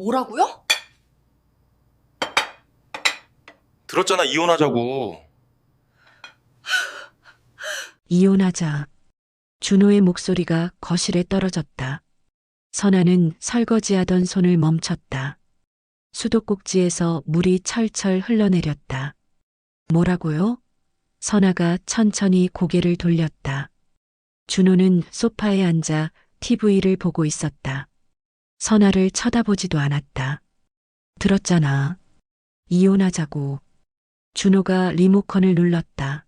뭐라고요? 들었잖아, 이혼하자고. 이혼하자. 준호의 목소리가 거실에 떨어졌다. 선아는 설거지하던 손을 멈췄다. 수도꼭지에서 물이 철철 흘러내렸다. 뭐라고요? 선아가 천천히 고개를 돌렸다. 준호는 소파에 앉아 TV를 보고 있었다. 선아를 쳐다보지도 않았다. 들었잖아. 이혼하자고. 준호가 리모컨을 눌렀다.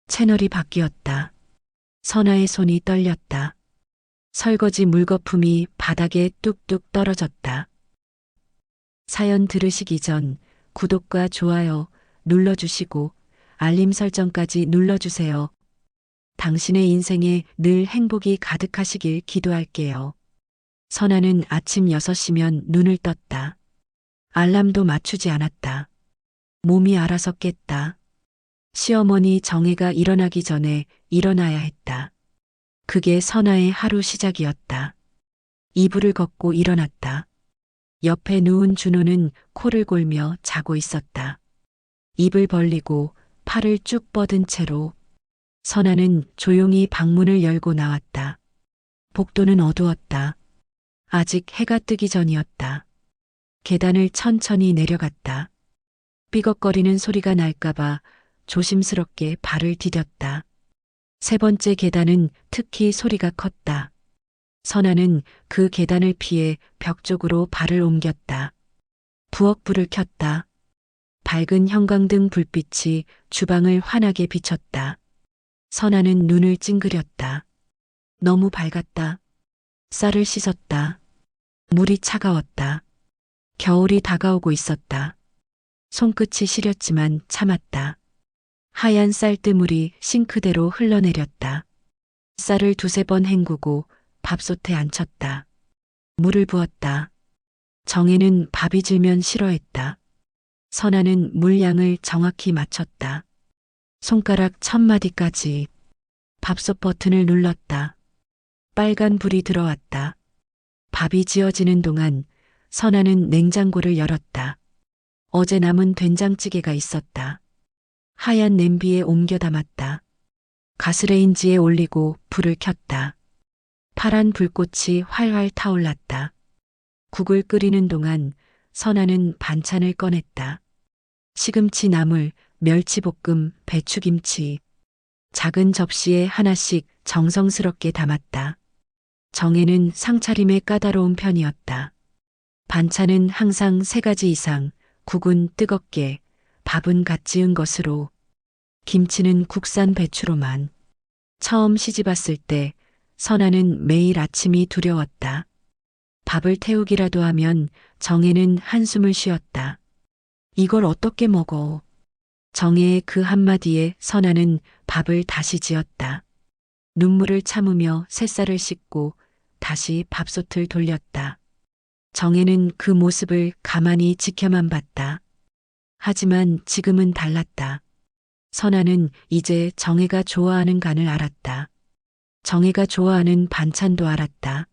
채널이 바뀌었다. 선아의 손이 떨렸다. 설거지 물거품이 바닥에 뚝뚝 떨어졌다. 사연 들으시기 전 구독과 좋아요 눌러주시고 알림 설정까지 눌러주세요. 당신의 인생에 늘 행복이 가득하시길 기도할게요. 선아는 아침 6시면 눈을 떴다. 알람도 맞추지 않았다. 몸이 알아서 깼다. 시어머니 정혜가 일어나기 전에 일어나야 했다. 그게 선아의 하루 시작이었다. 이불을 걷고 일어났다. 옆에 누운 준호는 코를 골며 자고 있었다. 입을 벌리고 팔을 쭉 뻗은 채로 선아는 조용히 방문을 열고 나왔다. 복도는 어두웠다. 아직 해가 뜨기 전이었다. 계단을 천천히 내려갔다. 삐걱거리는 소리가 날까봐 조심스럽게 발을 디뎠다. 세 번째 계단은 특히 소리가 컸다. 선아는 그 계단을 피해 벽 쪽으로 발을 옮겼다. 부엌 불을 켰다. 밝은 형광등 불빛이 주방을 환하게 비췄다. 선아는 눈을 찡그렸다. 너무 밝았다. 쌀을 씻었다. 물이 차가웠다. 겨울이 다가오고 있었다. 손끝이 시렸지만 참았다. 하얀 쌀뜨물이 싱크대로 흘러내렸다. 쌀을 두세 번 헹구고 밥솥에 앉혔다. 물을 부었다. 정혜는 밥이 질면 싫어했다. 선아는 물량을 정확히 맞췄다. 손가락 1000마디까지. 밥솥 버튼을 눌렀다. 빨간 불이 들어왔다. 밥이 지어지는 동안 선아는 냉장고를 열었다. 어제 남은 된장찌개가 있었다. 하얀 냄비에 옮겨 담았다. 가스레인지에 올리고 불을 켰다. 파란 불꽃이 활활 타올랐다. 국을 끓이는 동안 선아는 반찬을 꺼냈다. 시금치 나물, 멸치볶음, 배추김치. 작은 접시에 하나씩 정성스럽게 담았다. 정혜는 상차림에 까다로운 편이었다. 반찬은 항상 3가지 이상, 국은 뜨겁게, 밥은 갓 지은 것으로, 김치는 국산 배추로만. 처음 시집왔을 때 선아는 매일 아침이 두려웠다. 밥을 태우기라도 하면 정혜는 한숨을 쉬었다. 이걸 어떻게 먹어? 정혜의 그 한마디에 선아는 밥을 다시 지었다. 눈물을 참으며 새쌀을 씻고 다시 밥솥을 돌렸다. 정혜는 그 모습을 가만히 지켜만 봤다. 하지만 지금은 달랐다. 선아는 이제 정혜가 좋아하는 간을 알았다. 정혜가 좋아하는 반찬도 알았다.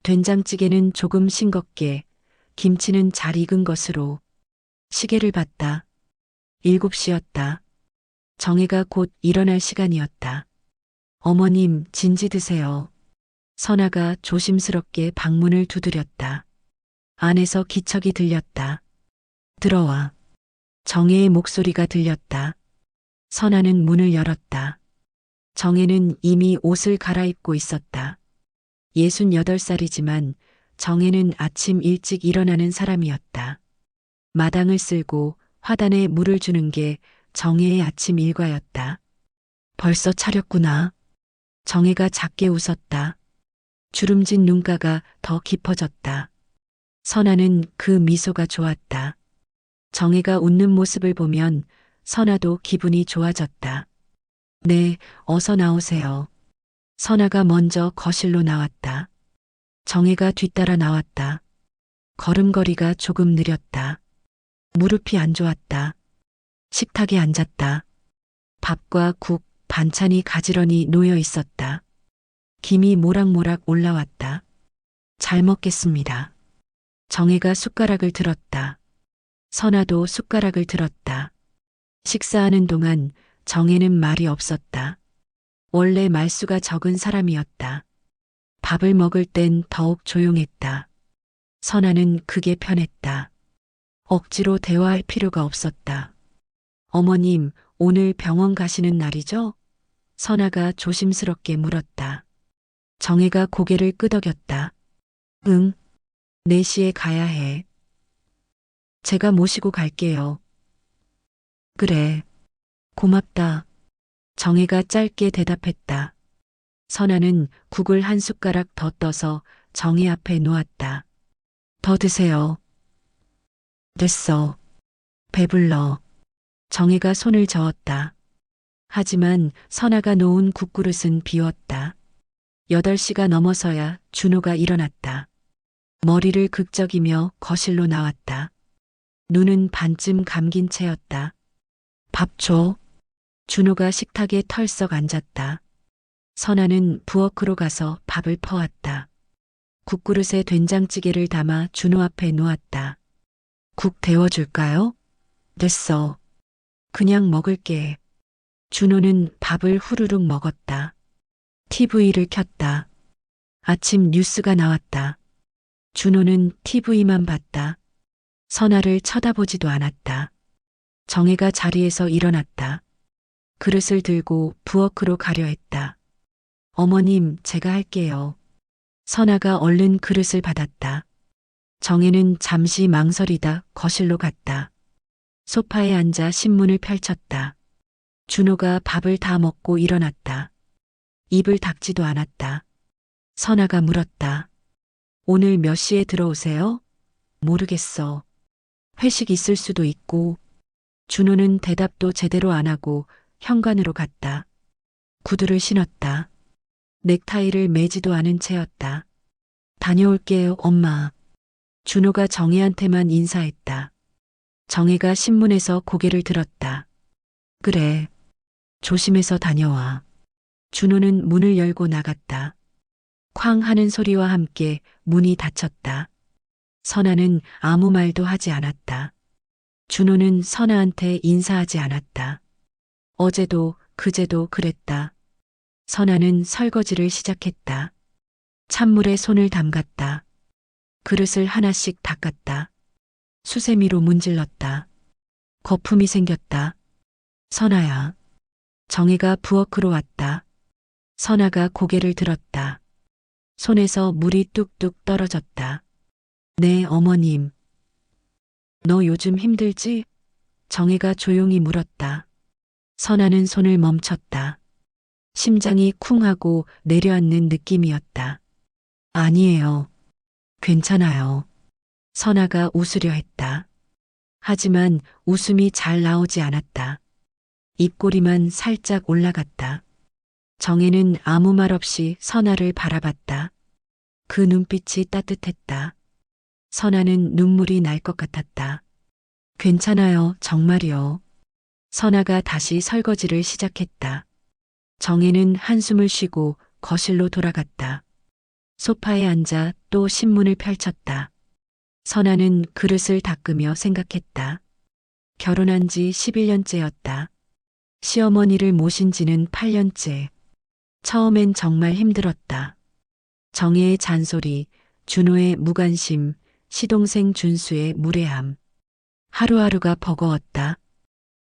된장찌개는 조금 싱겁게, 김치는 잘 익은 것으로. 시계를 봤다. 7시였다. 정혜가 곧 일어날 시간이었다. 어머님, 진지 드세요. 선아가 조심스럽게 방문을 두드렸다. 안에서 기척이 들렸다. 들어와. 정혜의 목소리가 들렸다. 선아는 문을 열었다. 정혜는 이미 옷을 갈아입고 있었다. 68살이지만 정혜는 아침 일찍 일어나는 사람이었다. 마당을 쓸고 화단에 물을 주는 게 정혜의 아침 일과였다. 벌써 차렸구나. 정혜가 작게 웃었다. 주름진 눈가가 더 깊어졌다. 선아는 그 미소가 좋았다. 정혜가 웃는 모습을 보면 선아도 기분이 좋아졌다. 네, 어서 나오세요. 선아가 먼저 거실로 나왔다. 정혜가 뒤따라 나왔다. 걸음걸이가 조금 느렸다. 무릎이 안 좋았다. 식탁에 앉았다. 밥과 국, 반찬이 가지런히 놓여 있었다. 김이 모락모락 올라왔다. 잘 먹겠습니다. 정혜가 숟가락을 들었다. 선아도 숟가락을 들었다. 식사하는 동안 정혜는 말이 없었다. 원래 말수가 적은 사람이었다. 밥을 먹을 땐 더욱 조용했다. 선아는 그게 편했다. 억지로 대화할 필요가 없었다. 어머님, 오늘 병원 가시는 날이죠? 선아가 조심스럽게 물었다. 정혜가 고개를 끄덕였다. 응, 4시에 가야 해. 제가 모시고 갈게요. 그래, 고맙다. 정혜가 짧게 대답했다. 선아는 국을 한 숟가락 더 떠서 정혜 앞에 놓았다. 더 드세요. 됐어. 배불러. 정혜가 손을 저었다. 하지만 선아가 놓은 국그릇은 비웠다. 8시가 넘어서야 준호가 일어났다. 머리를 극적이며 거실로 나왔다. 눈은 반쯤 감긴 채였다. 밥 줘. 준호가 식탁에 털썩 앉았다. 선아는 부엌으로 가서 밥을 퍼왔다. 국그릇에 된장찌개를 담아 준호 앞에 놓았다. 국 데워줄까요? 됐어. 그냥 먹을게. 준호는 밥을 후루룩 먹었다. TV를 켰다. 아침 뉴스가 나왔다. 준호는 TV만 봤다. 선아를 쳐다보지도 않았다. 정혜가 자리에서 일어났다. 그릇을 들고 부엌으로 가려 했다. 어머님, 제가 할게요. 선아가 얼른 그릇을 받았다. 정혜는 잠시 망설이다 거실로 갔다. 소파에 앉아 신문을 펼쳤다. 준호가 밥을 다 먹고 일어났다. 입을 닫지도 않았다. 선아가 물었다. 오늘 몇 시에 들어오세요? 모르겠어. 회식 있을 수도 있고. 준호는 대답도 제대로 안 하고 현관으로 갔다. 구두를 신었다. 넥타이를 매지도 않은 채였다. 다녀올게요, 엄마. 준호가 정혜한테만 인사했다. 정혜가 신문에서 고개를 들었다. 그래. 조심해서 다녀와. 준호는 문을 열고 나갔다. 쾅 하는 소리와 함께 문이 닫혔다. 선아는 아무 말도 하지 않았다. 준호는 선아한테 인사하지 않았다. 어제도 그제도 그랬다. 선아는 설거지를 시작했다. 찬물에 손을 담갔다. 그릇을 하나씩 닦았다. 수세미로 문질렀다. 거품이 생겼다. 선아야. 정혜가 부엌으로 왔다. 선아가 고개를 들었다. 손에서 물이 뚝뚝 떨어졌다. 네, 어머님. 너 요즘 힘들지? 정혜가 조용히 물었다. 선아는 손을 멈췄다. 심장이 쿵하고 내려앉는 느낌이었다. 아니에요. 괜찮아요. 선아가 웃으려 했다. 하지만 웃음이 잘 나오지 않았다. 입꼬리만 살짝 올라갔다. 정혜는 아무 말 없이 선아를 바라봤다. 그 눈빛이 따뜻했다. 선아는 눈물이 날 것 같았다. 괜찮아요, 정말이요. 선아가 다시 설거지를 시작했다. 정혜는 한숨을 쉬고 거실로 돌아갔다. 소파에 앉아 또 신문을 펼쳤다. 선아는 그릇을 닦으며 생각했다. 결혼한 지 11년째였다. 시어머니를 모신 지는 8년째. 처음엔 정말 힘들었다. 정혜의 잔소리, 준호의 무관심, 시동생 준수의 무례함. 하루하루가 버거웠다.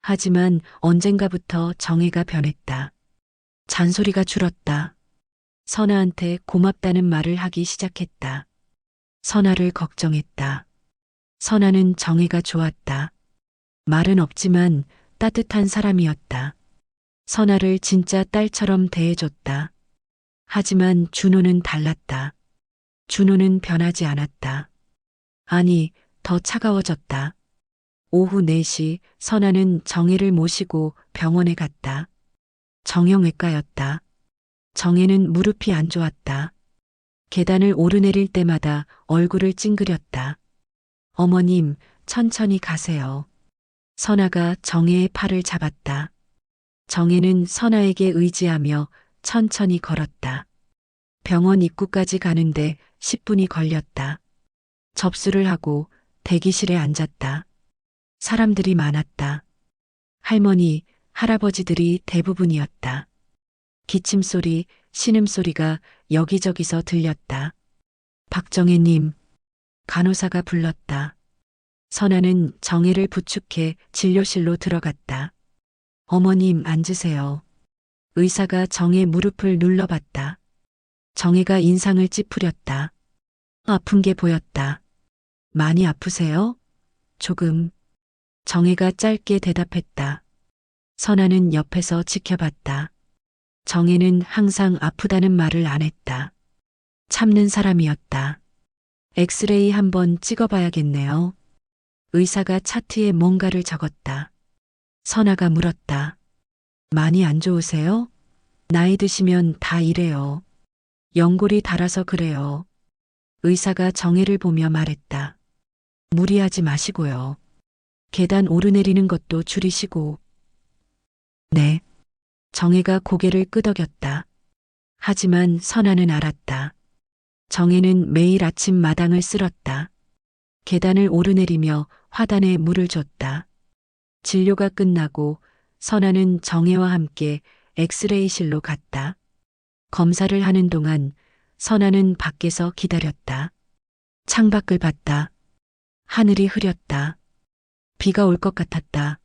하지만 언젠가부터 정혜가 변했다. 잔소리가 줄었다. 선아한테 고맙다는 말을 하기 시작했다. 선아를 걱정했다. 선아는 정혜가 좋았다. 말은 없지만 따뜻한 사람이었다. 선아를 진짜 딸처럼 대해줬다. 하지만 준호는 달랐다. 준호는 변하지 않았다. 아니, 더 차가워졌다. 오후 4시 선아는 정혜를 모시고 병원에 갔다. 정형외과였다. 정혜는 무릎이 안 좋았다. 계단을 오르내릴 때마다 얼굴을 찡그렸다. 어머님, 천천히 가세요. 선아가 정혜의 팔을 잡았다. 정혜는 선아에게 의지하며 천천히 걸었다. 병원 입구까지 가는데 10분이 걸렸다. 접수를 하고 대기실에 앉았다. 사람들이 많았다. 할머니, 할아버지들이 대부분이었다. 기침 소리, 신음소리가 여기저기서 들렸다. 박정혜님, 간호사가 불렀다. 선아는 정혜를 부축해 진료실로 들어갔다. 어머님 앉으세요. 의사가 정혜 무릎을 눌러봤다. 정혜가 인상을 찌푸렸다. 아픈 게 보였다. 많이 아프세요? 조금. 정혜가 짧게 대답했다. 선아는 옆에서 지켜봤다. 정혜는 항상 아프다는 말을 안 했다. 참는 사람이었다. 엑스레이 한번 찍어봐야겠네요. 의사가 차트에 뭔가를 적었다. 선아가 물었다. 많이 안 좋으세요? 나이 드시면 다 이래요. 연골이 닳아서 그래요. 의사가 정혜를 보며 말했다. 무리하지 마시고요. 계단 오르내리는 것도 줄이시고. 네. 정혜가 고개를 끄덕였다. 하지만 선아는 알았다. 정혜는 매일 아침 마당을 쓸었다. 계단을 오르내리며 화단에 물을 줬다. 진료가 끝나고 선아는 정혜와 함께 엑스레이실로 갔다. 검사를 하는 동안 선아는 밖에서 기다렸다. 창밖을 봤다. 하늘이 흐렸다. 비가 올 것 같았다.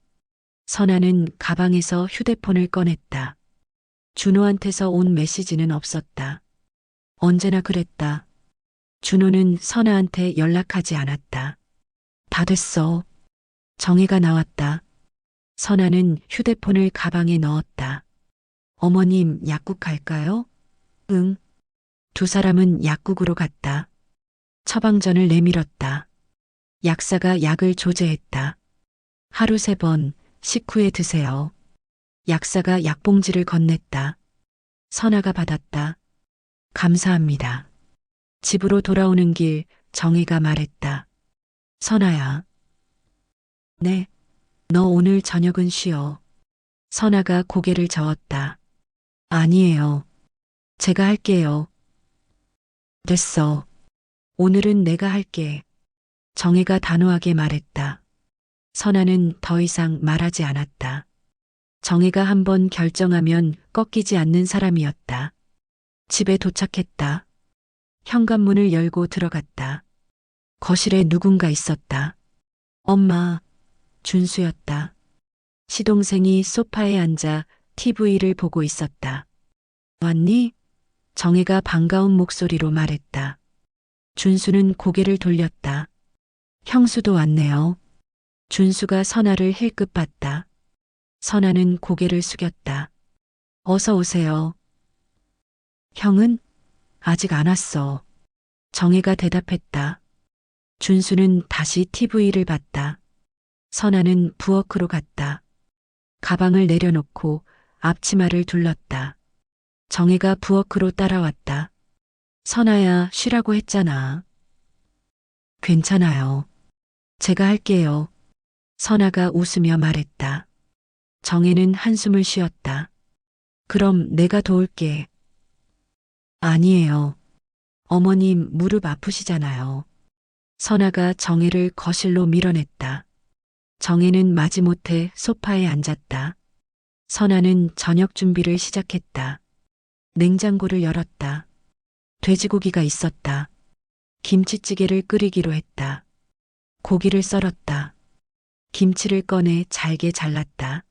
선아는 가방에서 휴대폰을 꺼냈다. 준호한테서 온 메시지는 없었다. 언제나 그랬다. 준호는 선아한테 연락하지 않았다. 다 됐어. 정혜가 나왔다. 선아는 휴대폰을 가방에 넣었다. 어머님, 약국 갈까요? 응. 두 사람은 약국으로 갔다. 처방전을 내밀었다. 약사가 약을 조제했다. 하루 3번, 식후에 드세요. 약사가 약봉지를 건넸다. 선아가 받았다. 감사합니다. 집으로 돌아오는 길 정혜가 말했다. 선아야. 네. 너 오늘 저녁은 쉬어. 선아가 고개를 저었다. 아니에요. 제가 할게요. 됐어. 오늘은 내가 할게. 정혜가 단호하게 말했다. 선아는 더 이상 말하지 않았다. 정혜가 한번 결정하면 꺾이지 않는 사람이었다. 집에 도착했다. 현관문을 열고 들어갔다. 거실에 누군가 있었다. 엄마, 준수였다. 시동생이 소파에 앉아 TV를 보고 있었다. 왔니? 정혜가 반가운 목소리로 말했다. 준수는 고개를 돌렸다. 형수도 왔네요. 준수가 선아를 힐끗 봤다. 선아는 고개를 숙였다. 어서 오세요. 형은? 아직 안 왔어. 정혜가 대답했다. 준수는 다시 TV를 봤다. 선아는 부엌으로 갔다. 가방을 내려놓고 앞치마를 둘렀다. 정혜가 부엌으로 따라왔다. 선아야, 쉬라고 했잖아. 괜찮아요. 제가 할게요. 선아가 웃으며 말했다. 정혜는 한숨을 쉬었다. 그럼 내가 도울게. 아니에요. 어머님 무릎 아프시잖아요. 선아가 정혜를 거실로 밀어냈다. 정혜는 마지못해 소파에 앉았다. 선아는 저녁 준비를 시작했다. 냉장고를 열었다. 돼지고기가 있었다. 김치찌개를 끓이기로 했다. 고기를 썰었다. 김치를 꺼내 잘게 잘랐다.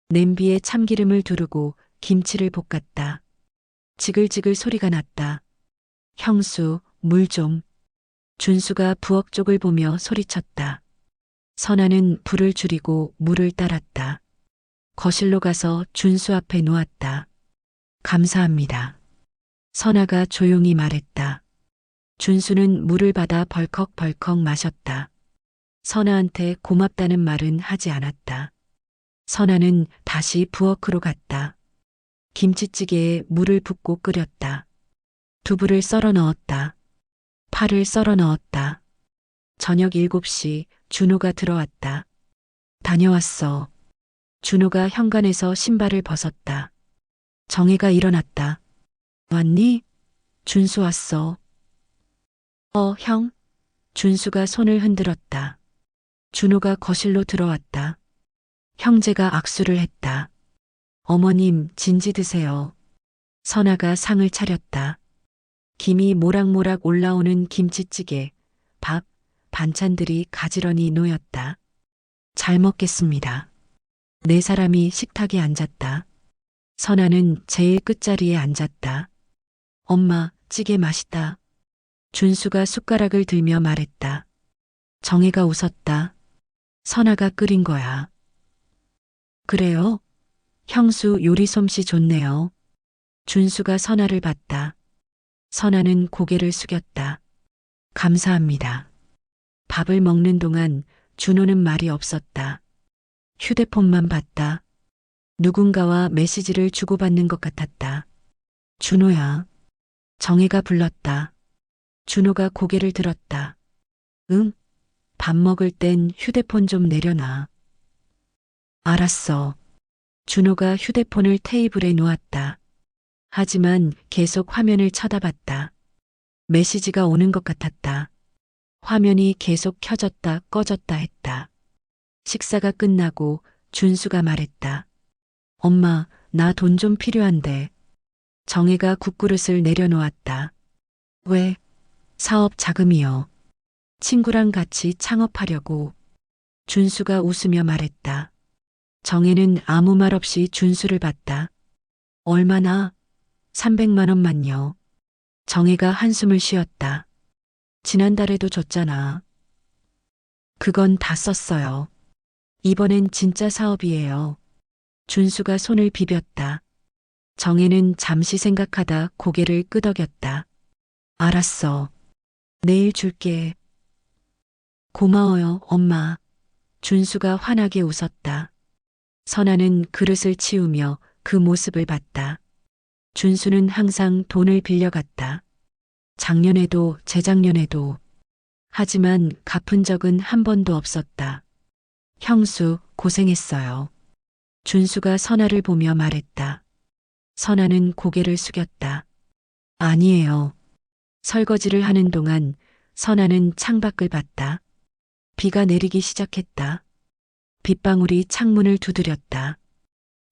냄비에 참기름을 두르고 김치를 볶았다. 지글지글 소리가 났다. 형수, 물 좀. 준수가 부엌 쪽을 보며 소리쳤다. 선아는 불을 줄이고 물을 따랐다. 거실로 가서 준수 앞에 놓았다. 감사합니다. 선아가 조용히 말했다. 준수는 물을 받아 벌컥벌컥 마셨다. 선아한테 고맙다는 말은 하지 않았다. 선아는 다시 부엌으로 갔다. 김치찌개에 물을 붓고 끓였다. 두부를 썰어 넣었다. 파를 썰어 넣었다. 저녁 7시 준호가 들어왔다. 다녀왔어. 준호가 현관에서 신발을 벗었다. 정혜가 일어났다. 왔니? 준수 왔어. 형? 준수가 손을 흔들었다. 준호가 거실로 들어왔다. 형제가 악수를 했다. 어머님, 진지 드세요. 선아가 상을 차렸다. 김이 모락모락 올라오는 김치찌개, 밥, 반찬들이 가지런히 놓였다. 잘 먹겠습니다. 네 사람이 식탁에 앉았다. 선아는 제일 끝자리에 앉았다. 엄마, 찌개 맛있다. 준수가 숟가락을 들며 말했다. 정혜가 웃었다. 선아가 끓인 거야. 그래요? 형수 요리 솜씨 좋네요. 준수가 선아를 봤다. 선아는 고개를 숙였다. 감사합니다. 밥을 먹는 동안 준호는 말이 없었다. 휴대폰만 봤다. 누군가와 메시지를 주고받는 것 같았다. 준호야. 정혜가 불렀다. 준호가 고개를 들었다. 응? 밥 먹을 땐 휴대폰 좀 내려놔. 알았어. 준호가 휴대폰을 테이블에 놓았다. 하지만 계속 화면을 쳐다봤다. 메시지가 오는 것 같았다. 화면이 계속 켜졌다 꺼졌다 했다. 식사가 끝나고 준수가 말했다. 엄마, 나 돈 좀 필요한데. 정혜가 국그릇을 내려놓았다. 왜? 사업 자금이요. 친구랑 같이 창업하려고. 준수가 웃으며 말했다. 정혜는 아무 말 없이 준수를 봤다. 얼마나? 300만 원만요. 정혜가 한숨을 쉬었다. 지난달에도 줬잖아. 그건 다 썼어요. 이번엔 진짜 사업이에요. 준수가 손을 비볐다. 정혜는 잠시 생각하다 고개를 끄덕였다. 알았어. 내일 줄게. 고마워요, 엄마. 준수가 환하게 웃었다. 선아는 그릇을 치우며 그 모습을 봤다. 준수는 항상 돈을 빌려갔다. 작년에도 재작년에도. 하지만 갚은 적은 한 번도 없었다. 형수, 고생했어요. 준수가 선아를 보며 말했다. 선아는 고개를 숙였다. 아니에요. 설거지를 하는 동안 선아는 창밖을 봤다. 비가 내리기 시작했다. 빗방울이 창문을 두드렸다.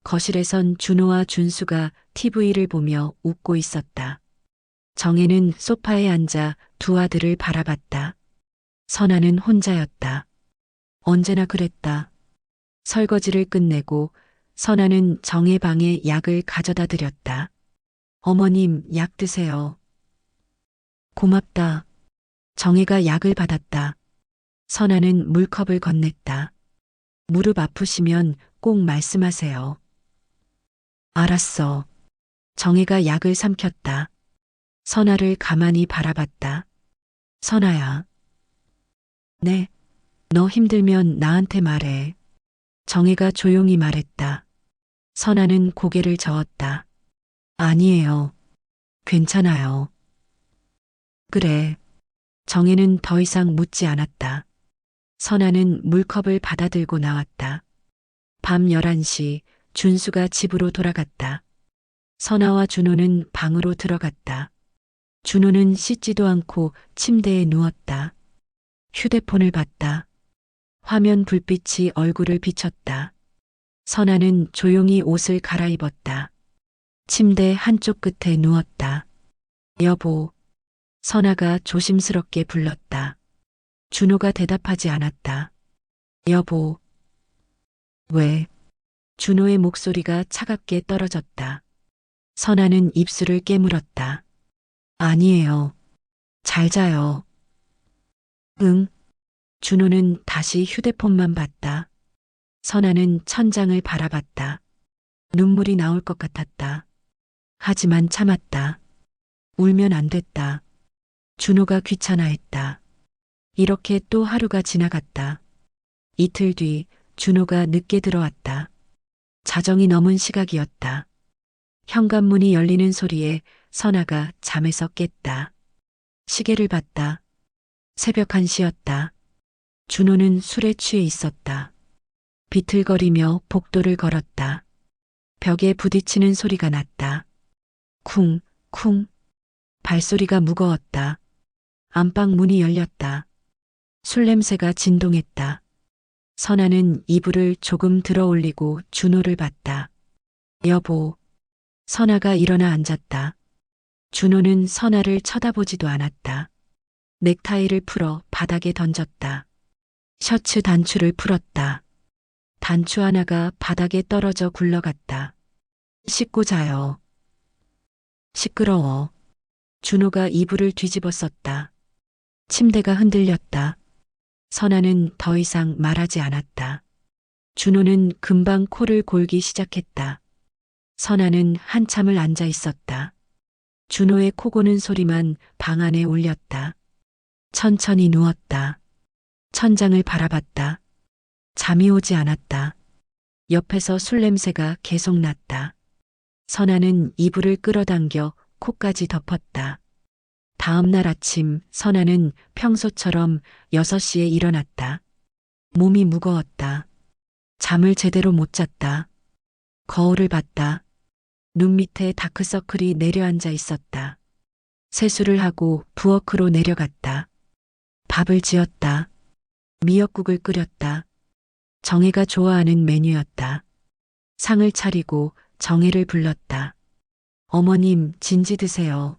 거실에선 준호와 준수가 TV를 보며 웃고 있었다. 정혜는 소파에 앉아 두 아들을 바라봤다. 선아는 혼자였다. 언제나 그랬다. 설거지를 끝내고 선아는 정혜 방에 약을 가져다 드렸다. 어머님, 약 드세요. 고맙다. 정혜가 약을 받았다. 선아는 물컵을 건넸다. 무릎 아프시면 꼭 말씀하세요. 알았어. 정혜가 약을 삼켰다. 선아를 가만히 바라봤다. 선아야. 네. 너 힘들면 나한테 말해. 정혜가 조용히 말했다. 선아는 고개를 저었다. 아니에요. 괜찮아요. 그래. 정혜는 더 이상 묻지 않았다. 선아는 물컵을 받아들고 나왔다. 밤 11시 준수가 집으로 돌아갔다. 선아와 준호는 방으로 들어갔다. 준호는 씻지도 않고 침대에 누웠다. 휴대폰을 봤다. 화면 불빛이 얼굴을 비쳤다. 선아는 조용히 옷을 갈아입었다. 침대 한쪽 끝에 누웠다. 여보. 선아가 조심스럽게 불렀다. 준호가 대답하지 않았다. 여보. 왜? 준호의 목소리가 차갑게 떨어졌다. 선아는 입술을 깨물었다. 아니에요. 잘 자요. 응. 준호는 다시 휴대폰만 봤다. 선아는 천장을 바라봤다. 눈물이 나올 것 같았다. 하지만 참았다. 울면 안 됐다. 준호가 귀찮아했다. 이렇게 또 하루가 지나갔다. 이틀 뒤 준호가 늦게 들어왔다. 자정이 넘은 시각이었다. 현관문이 열리는 소리에 선아가 잠에서 깼다. 시계를 봤다. 새벽 1시였다. 준호는 술에 취해 있었다. 비틀거리며 복도를 걸었다. 벽에 부딪히는 소리가 났다. 쿵, 쿵. 발소리가 무거웠다. 안방 문이 열렸다. 술 냄새가 진동했다. 선아는 이불을 조금 들어 올리고 준호를 봤다. 여보. 선아가 일어나 앉았다. 준호는 선아를 쳐다보지도 않았다. 넥타이를 풀어 바닥에 던졌다. 셔츠 단추를 풀었다. 단추 하나가 바닥에 떨어져 굴러갔다. 씻고 자요. 시끄러워. 준호가 이불을 뒤집어 썼다. 침대가 흔들렸다. 선아는 더 이상 말하지 않았다. 준호는 금방 코를 골기 시작했다. 선아는 한참을 앉아 있었다. 준호의 코 고는 소리만 방 안에 울렸다. 천천히 누웠다. 천장을 바라봤다. 잠이 오지 않았다. 옆에서 술 냄새가 계속 났다. 선아는 이불을 끌어당겨 코까지 덮었다. 다음 날 아침 선아는 평소처럼 6시에 일어났다. 몸이 무거웠다. 잠을 제대로 못 잤다. 거울을 봤다. 눈 밑에 다크서클이 내려앉아 있었다. 세수를 하고 부엌으로 내려갔다. 밥을 지었다. 미역국을 끓였다. 정혜가 좋아하는 메뉴였다. 상을 차리고 정혜를 불렀다. 어머님, 진지 드세요.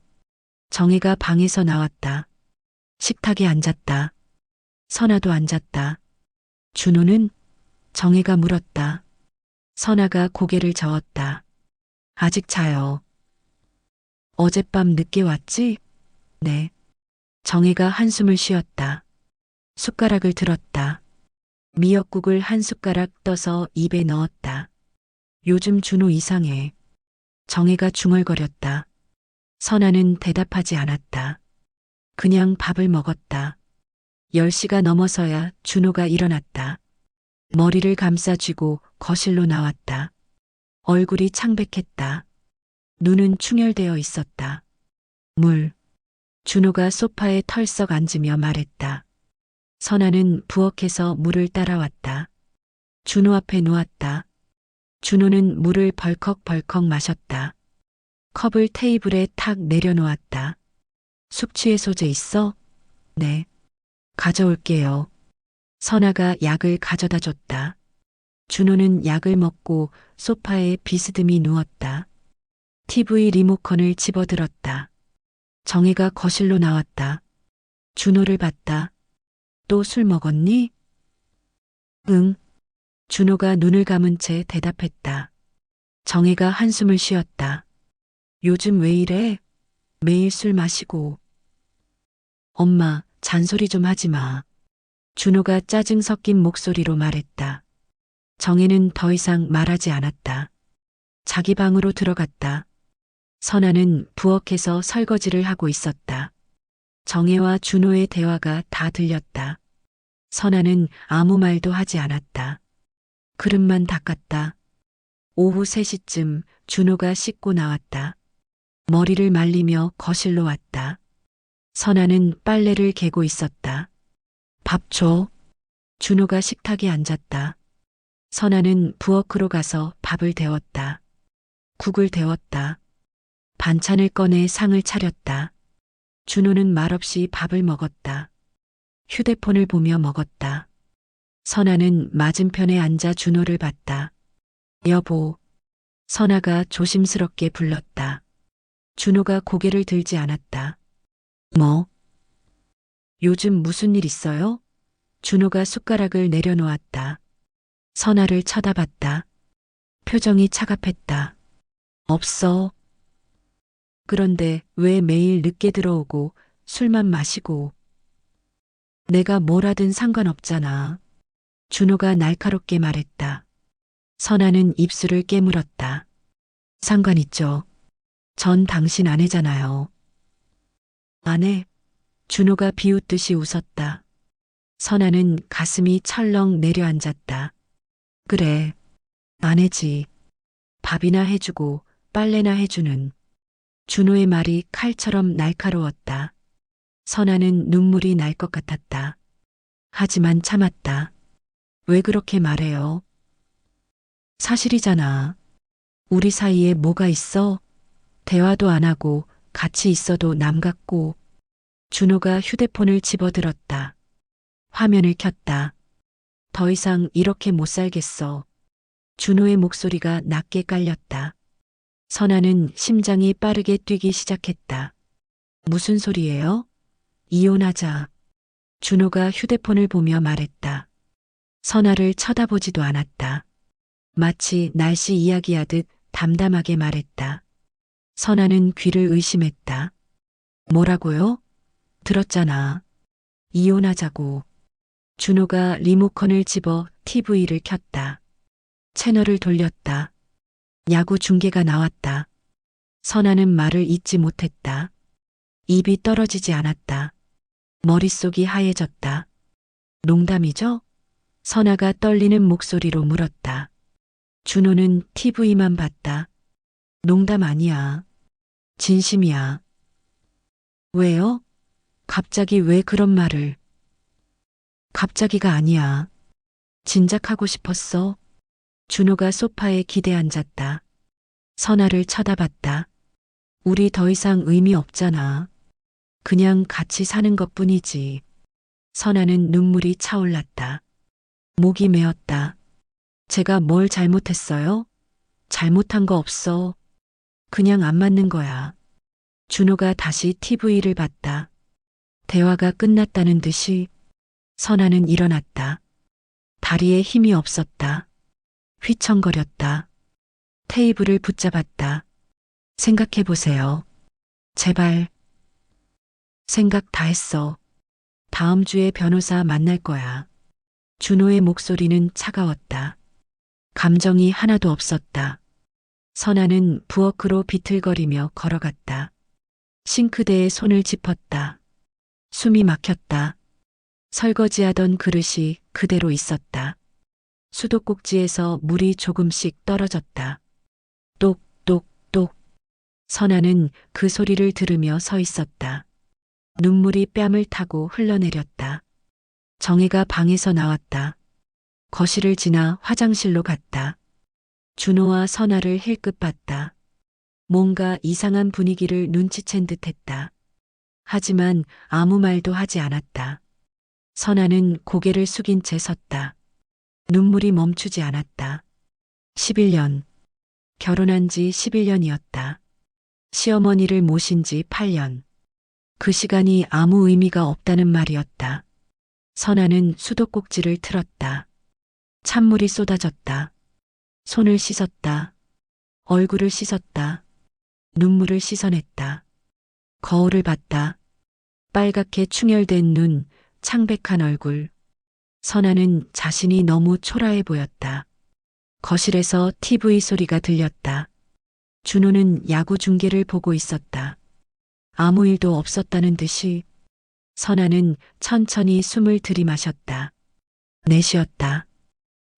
정혜가 방에서 나왔다. 식탁에 앉았다. 선아도 앉았다. 준호는? 정혜가 물었다. 선아가 고개를 저었다. 아직 자요. 어젯밤 늦게 왔지? 네. 정혜가 한숨을 쉬었다. 숟가락을 들었다. 미역국을 한 숟가락 떠서 입에 넣었다. 요즘 준호 이상해. 정혜가 중얼거렸다. 선아는 대답하지 않았다. 그냥 밥을 먹었다. 10시가 넘어서야 준호가 일어났다. 머리를 감싸쥐고 거실로 나왔다. 얼굴이 창백했다. 눈은 충혈되어 있었다. 물. 준호가 소파에 털썩 앉으며 말했다. 선아는 부엌에서 물을 따라왔다. 준호 앞에 누웠다. 준호는 물을 벌컥벌컥 마셨다. 컵을 테이블에 탁 내려놓았다. 숙취해소제 있어? 네. 가져올게요. 선아가 약을 가져다 줬다. 준호는 약을 먹고 소파에 비스듬히 누웠다. TV 리모컨을 집어들었다. 정혜가 거실로 나왔다. 준호를 봤다. 또 술 먹었니? 응. 준호가 눈을 감은 채 대답했다. 정혜가 한숨을 쉬었다. 요즘 왜 이래? 매일 술 마시고. 엄마, 잔소리 좀 하지 마. 준호가 짜증 섞인 목소리로 말했다. 정혜는 더 이상 말하지 않았다. 자기 방으로 들어갔다. 선아는 부엌에서 설거지를 하고 있었다. 정혜와 준호의 대화가 다 들렸다. 선아는 아무 말도 하지 않았다. 그릇만 닦았다. 오후 3시쯤 준호가 씻고 나왔다. 머리를 말리며 거실로 왔다. 선아는 빨래를 개고 있었다. 밥 줘. 준호가 식탁에 앉았다. 선아는 부엌으로 가서 밥을 데웠다. 국을 데웠다. 반찬을 꺼내 상을 차렸다. 준호는 말없이 밥을 먹었다. 휴대폰을 보며 먹었다. 선아는 맞은편에 앉아 준호를 봤다. 여보. 선아가 조심스럽게 불렀다. 준호가 고개를 들지 않았다. 뭐? 요즘 무슨 일 있어요? 준호가 숟가락을 내려놓았다. 선아를 쳐다봤다. 표정이 차갑했다. 없어. 그런데 왜 매일 늦게 들어오고 술만 마시고. 내가 뭘 하든 상관없잖아. 준호가 날카롭게 말했다. 선아는 입술을 깨물었다. 상관 있죠. 전 당신 아내잖아요. 아내? 준호가 비웃듯이 웃었다. 선아는 가슴이 철렁 내려앉았다. 그래, 아내지. 밥이나 해주고 빨래나 해주는. 준호의 말이 칼처럼 날카로웠다. 선아는 눈물이 날 것 같았다. 하지만 참았다. 왜 그렇게 말해요? 사실이잖아. 우리 사이에 뭐가 있어? 대화도 안 하고 같이 있어도 남 같고. 준호가 휴대폰을 집어들었다. 화면을 켰다. 더 이상 이렇게 못 살겠어. 준호의 목소리가 낮게 깔렸다. 선아는 심장이 빠르게 뛰기 시작했다. 무슨 소리예요? 이혼하자. 준호가 휴대폰을 보며 말했다. 선아를 쳐다보지도 않았다. 마치 날씨 이야기하듯 담담하게 말했다. 선아는 귀를 의심했다. 뭐라고요? 들었잖아. 이혼하자고. 준호가 리모컨을 집어 TV를 켰다. 채널을 돌렸다. 야구 중계가 나왔다. 선아는 말을 잇지 못했다. 입이 떨어지지 않았다. 머릿속이 하얘졌다. 농담이죠? 선아가 떨리는 목소리로 물었다. 준호는 TV만 봤다. 농담 아니야. 진심이야. 왜요? 갑자기 왜 그런 말을? 갑자기가 아니야. 진작하고 싶었어. 준호가 소파에 기대 앉았다. 선아를 쳐다봤다. 우리 더 이상 의미 없잖아. 그냥 같이 사는 것뿐이지. 선아는 눈물이 차올랐다. 목이 메었다. 제가 뭘 잘못했어요? 잘못한 거 없어. 그냥 안 맞는 거야. 준호가 다시 TV를 봤다. 대화가 끝났다는 듯이 선아는 일어났다. 다리에 힘이 없었다. 휘청거렸다. 테이블을 붙잡았다. 생각해 보세요. 제발. 생각 다 했어. 다음 주에 변호사 만날 거야. 준호의 목소리는 차가웠다. 감정이 하나도 없었다. 선아는 부엌으로 비틀거리며 걸어갔다. 싱크대에 손을 짚었다. 숨이 막혔다. 설거지하던 그릇이 그대로 있었다. 수도꼭지에서 물이 조금씩 떨어졌다. 똑똑똑. 선아는 그 소리를 들으며 서 있었다. 눈물이 뺨을 타고 흘러내렸다. 정혜가 방에서 나왔다. 거실을 지나 화장실로 갔다. 준호와 선아를 힐끗 봤다. 뭔가 이상한 분위기를 눈치챈 듯했다. 하지만 아무 말도 하지 않았다. 선아는 고개를 숙인 채 섰다. 눈물이 멈추지 않았다. 11년. 결혼한 지 11년이었다. 시어머니를 모신 지 8년. 그 시간이 아무 의미가 없다는 말이었다. 선아는 수도꼭지를 틀었다. 찬물이 쏟아졌다. 손을 씻었다. 얼굴을 씻었다. 눈물을 씻어냈다. 거울을 봤다. 빨갛게 충혈된 눈, 창백한 얼굴. 선아는 자신이 너무 초라해 보였다. 거실에서 TV 소리가 들렸다. 준호는 야구 중계를 보고 있었다. 아무 일도 없었다는 듯이 선아는 천천히 숨을 들이마셨다. 내쉬었다.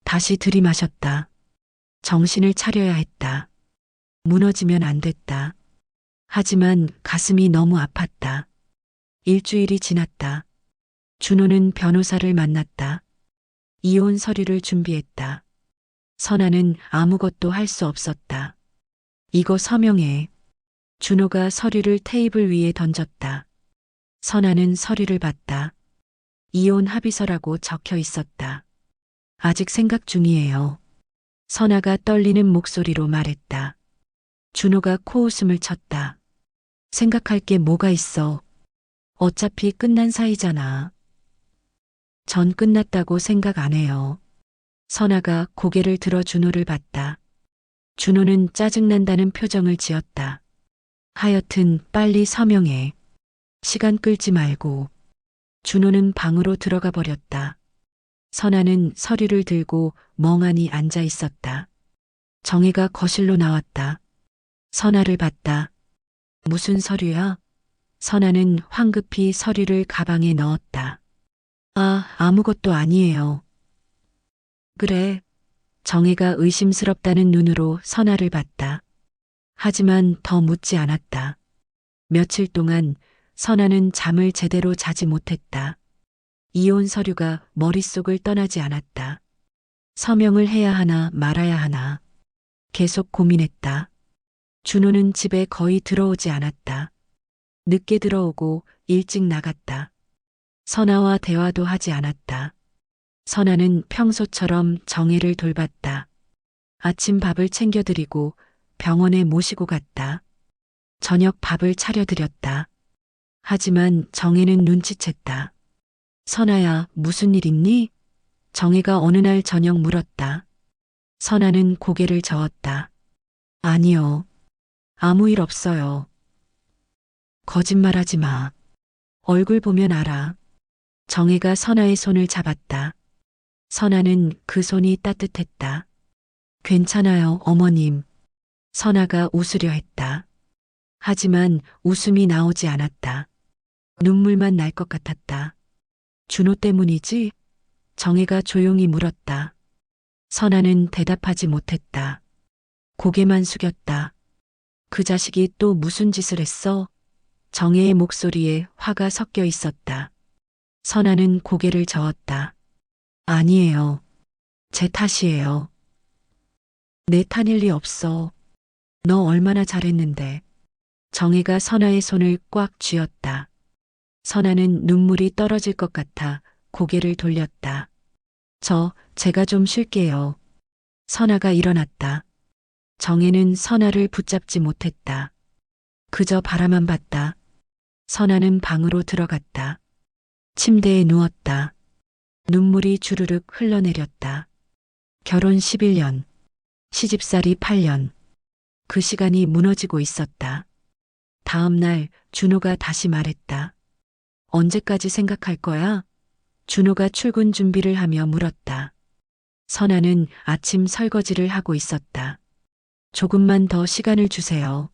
다시 들이마셨다. 정신을 차려야 했다. 무너지면 안 됐다. 하지만 가슴이 너무 아팠다. 일주일이 지났다. 준호는 변호사를 만났다. 이혼 서류를 준비했다. 선아는 아무것도 할 수 없었다. 이거 서명해. 준호가 서류를 테이블 위에 던졌다. 선아는 서류를 봤다. 이혼 합의서라고 적혀 있었다. 아직 생각 중이에요. 선아가 떨리는 목소리로 말했다. 준호가 코웃음을 쳤다. 생각할 게 뭐가 있어. 어차피 끝난 사이잖아. 전 끝났다고 생각 안 해요. 선아가 고개를 들어 준호를 봤다. 준호는 짜증난다는 표정을 지었다. 하여튼 빨리 서명해. 시간 끌지 말고. 준호는 방으로 들어가 버렸다. 선아는 서류를 들고 멍하니 앉아 있었다. 정혜가 거실로 나왔다. 선아를 봤다. 무슨 서류야? 선아는 황급히 서류를 가방에 넣었다. 아무것도 아니에요. 그래. 정혜가 의심스럽다는 눈으로 선아를 봤다. 하지만 더 묻지 않았다. 며칠 동안 선아는 잠을 제대로 자지 못했다. 이혼 서류가 머릿속을 떠나지 않았다. 서명을 해야 하나 말아야 하나. 계속 고민했다. 준호는 집에 거의 들어오지 않았다. 늦게 들어오고 일찍 나갔다. 선아와 대화도 하지 않았다. 선아는 평소처럼 정혜를 돌봤다. 아침 밥을 챙겨드리고 병원에 모시고 갔다. 저녁 밥을 차려드렸다. 하지만 정혜는 눈치챘다. 선아야, 무슨 일 있니? 정혜가 어느 날 저녁 물었다. 선아는 고개를 저었다. 아니요. 아무 일 없어요. 거짓말하지 마. 얼굴 보면 알아. 정혜가 선아의 손을 잡았다. 선아는 그 손이 따뜻했다. 괜찮아요, 어머님. 선아가 웃으려 했다. 하지만 웃음이 나오지 않았다. 눈물만 날 것 같았다. 준호 때문이지? 정혜가 조용히 물었다. 선아는 대답하지 못했다. 고개만 숙였다. 그 자식이 또 무슨 짓을 했어? 정혜의 목소리에 화가 섞여 있었다. 선아는 고개를 저었다. 아니에요. 제 탓이에요. 내 탓일 리 없어. 너 얼마나 잘했는데. 정혜가 선아의 손을 꽉 쥐었다. 선아는 눈물이 떨어질 것 같아 고개를 돌렸다. 제가 좀 쉴게요. 선아가 일어났다. 정혜는 선아를 붙잡지 못했다. 그저 바라만 봤다. 선아는 방으로 들어갔다. 침대에 누웠다. 눈물이 주르륵 흘러내렸다. 결혼 11년, 시집살이 8년. 그 시간이 무너지고 있었다. 다음 날 준호가 다시 말했다. 언제까지 생각할 거야? 준호가 출근 준비를 하며 물었다. 선아는 아침 설거지를 하고 있었다. 조금만 더 시간을 주세요.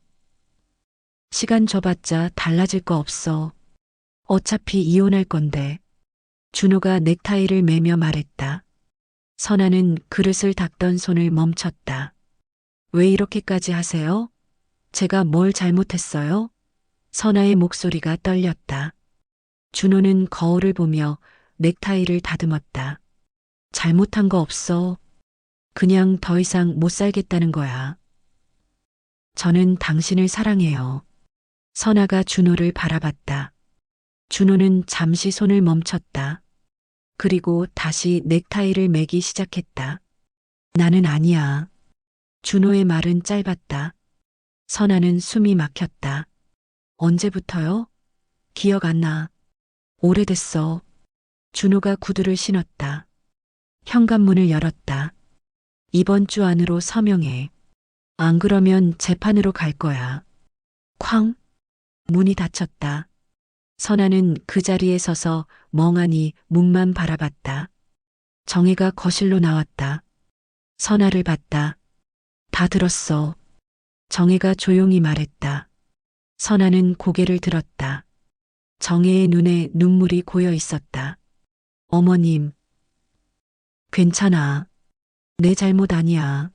시간 줘봤자 달라질 거 없어. 어차피 이혼할 건데. 준호가 넥타이를 매며 말했다. 선아는 그릇을 닦던 손을 멈췄다. 왜 이렇게까지 하세요? 제가 뭘 잘못했어요? 선아의 목소리가 떨렸다. 준호는 거울을 보며 넥타이를 다듬었다. 잘못한 거 없어. 그냥 더 이상 못 살겠다는 거야. 저는 당신을 사랑해요. 선아가 준호를 바라봤다. 준호는 잠시 손을 멈췄다. 그리고 다시 넥타이를 매기 시작했다. 나는 아니야. 준호의 말은 짧았다. 선아는 숨이 막혔다. 언제부터요? 기억 안 나. 오래됐어. 준호가 구두를 신었다. 현관문을 열었다. 이번 주 안으로 서명해. 안 그러면 재판으로 갈 거야. 쾅! 문이 닫혔다. 선아는 그 자리에 서서 멍하니 문만 바라봤다. 정혜가 거실로 나왔다. 선아를 봤다. 다 들었어. 정혜가 조용히 말했다. 선아는 고개를 들었다. 정혜의 눈에 눈물이 고여 있었다. 어머님. 괜찮아. 내 잘못 아니야.